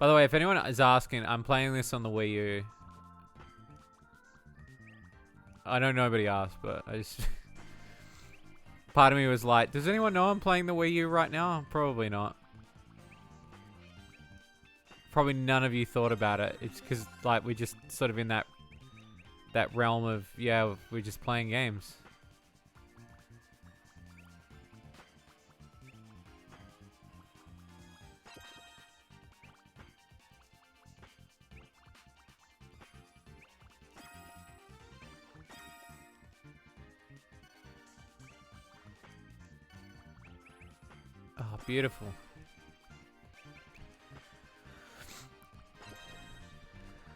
the way, if anyone is asking, I'm playing this on the Wii U. I know nobody asked, but I just... Part of me was like, does anyone know I'm playing the Wii U right now? Probably not. Probably none of you thought about it. It's because, like, we're just sort of in that realm of, yeah, we're just playing games. Oh, beautiful.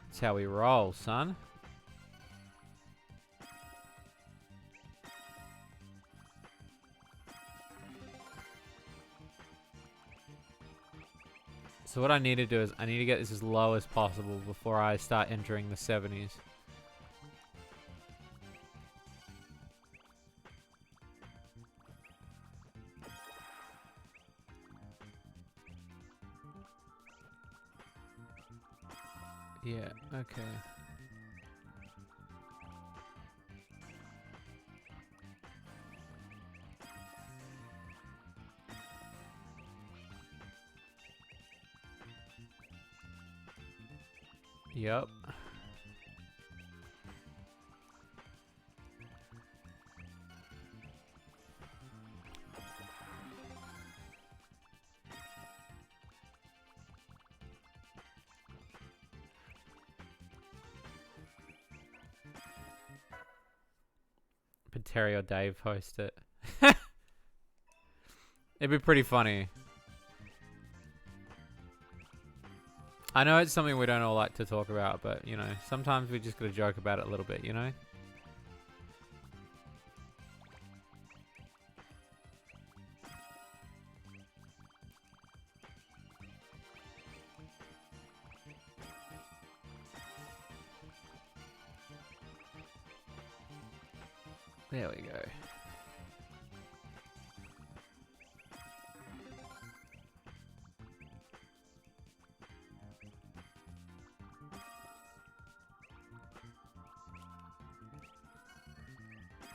That's how we roll, son. So what I need to do is I need to get this as low as possible before I start entering the 70s. Yeah, okay. Yep. Terry or Dave host it. It'd be pretty funny. I know it's something we don't all like to talk about, but, you know, sometimes we just gotta joke about it a little bit, you know? There we go.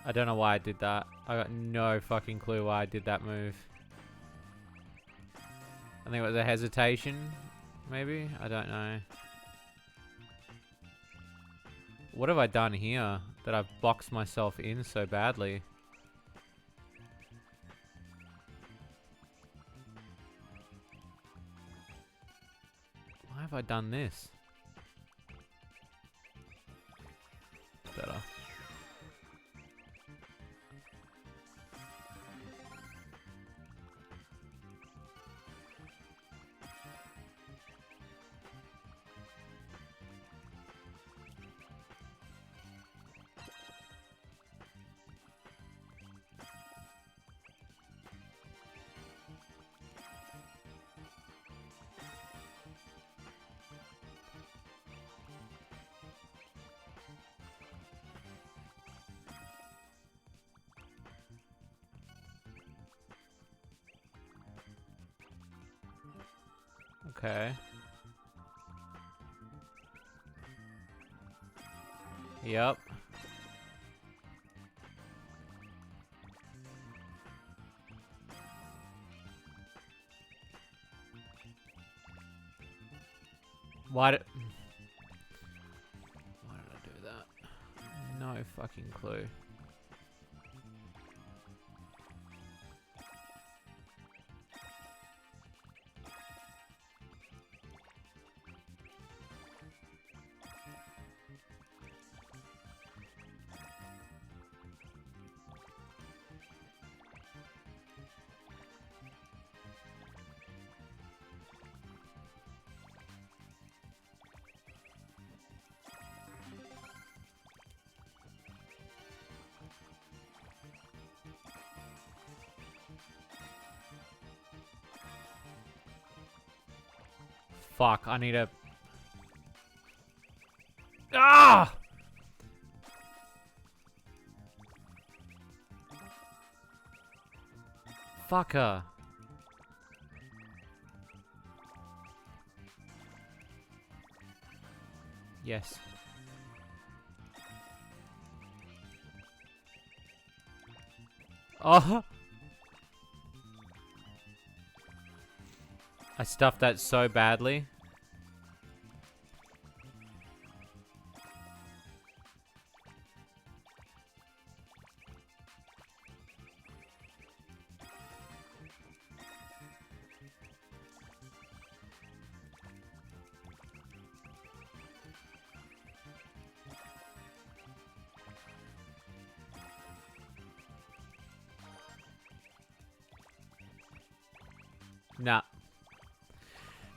I don't know why I did that. I got no fucking clue why I did that move. I think it was a hesitation, maybe? I don't know. What have I done here that I've boxed myself in so badly? Why have I done this? Better. Okay. Yep. Why did I do that? No fucking clue. Fuck, I need a... Ah! Fucker. Yes. Oh! I stuffed that so badly. Nah.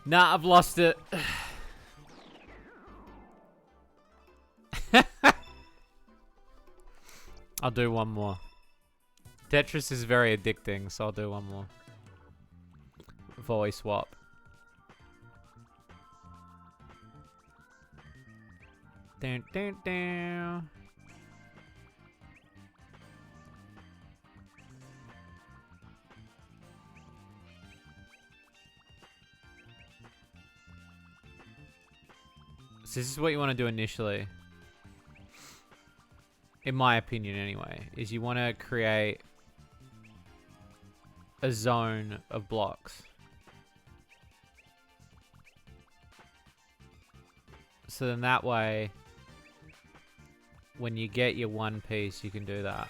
Nah, I've lost it. I'll do one more. Tetris is very addicting, so I'll do one more. Before we swap. Dun, dun, dun. So this is what you want to do initially. In my opinion anyway, is you want to create a zone of blocks. So then that way, when you get your one piece, you can do that.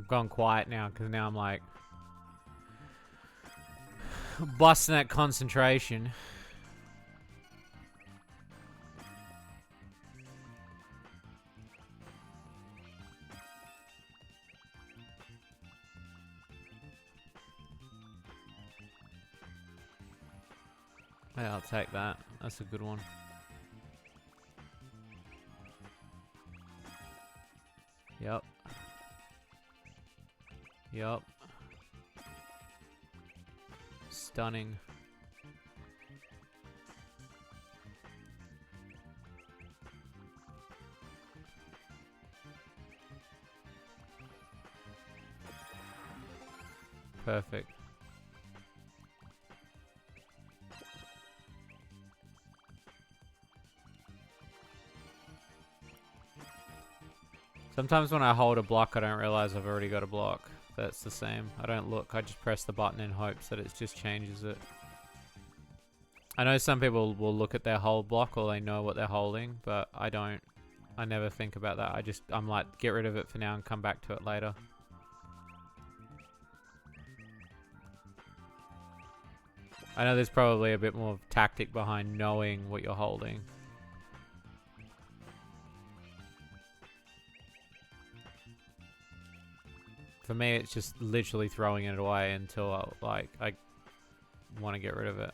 I've gone quiet now because now I'm like busting that concentration. Yeah, I'll take that. That's a good one. Yep. Yep. Stunning. Perfect. Sometimes when I hold a block, I don't realize I've already got a block. That's the same. I don't look. I just press the button in hopes that it just changes it. I know some people will look at their whole block or they know what they're holding, but I don't. I never think about that. I'm like, get rid of it for now and come back to it later. I know there's probably a bit more tactic behind knowing what you're holding. For me, it's just literally throwing it away until I want to get rid of it.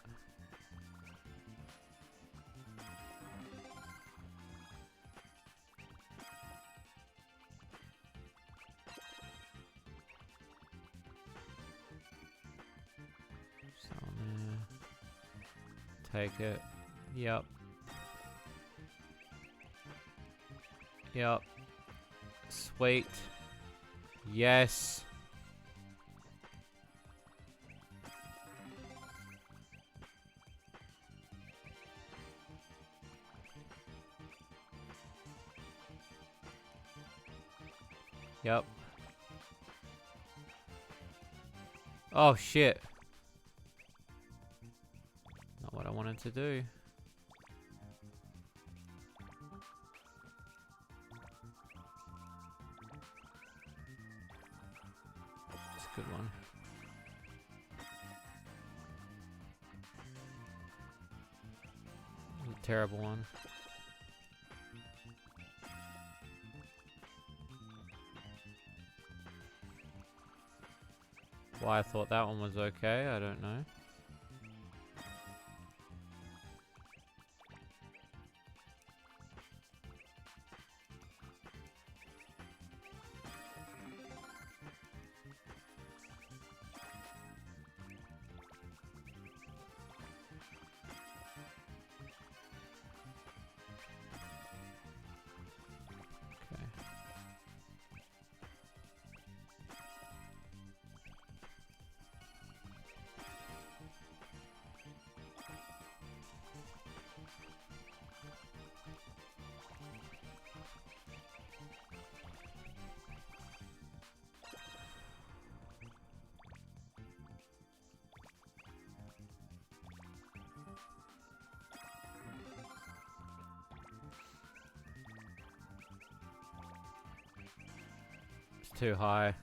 So, take it. Yep. Yep. Sweet. Yes. Yep. Oh shit. Not what I wanted to do. Good one. A terrible one. Why I thought that one was okay, I don't know. Too high.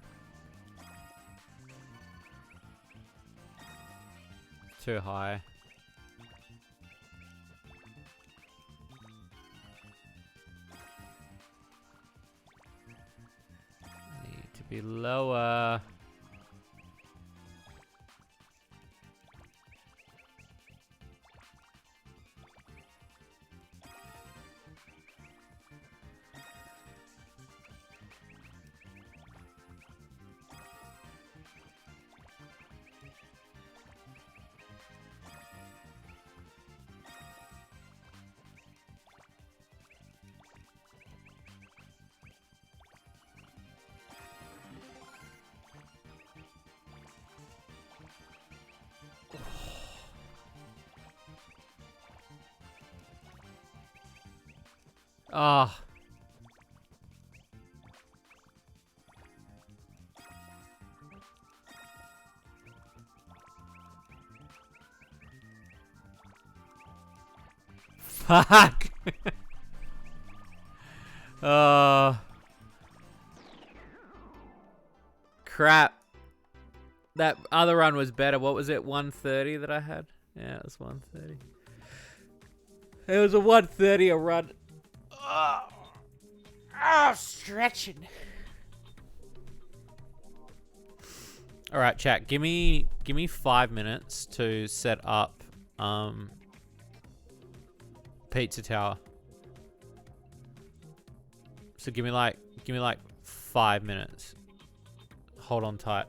Too high. Need to be lower. Ah. Fuck. crap. That other run was better. What was it? 130 that I had? Yeah, it was 130. It was a 130 a run. Stretching. All right, chat. Give me 5 minutes to set up Pizza Tower. So give me like 5 minutes. Hold on tight.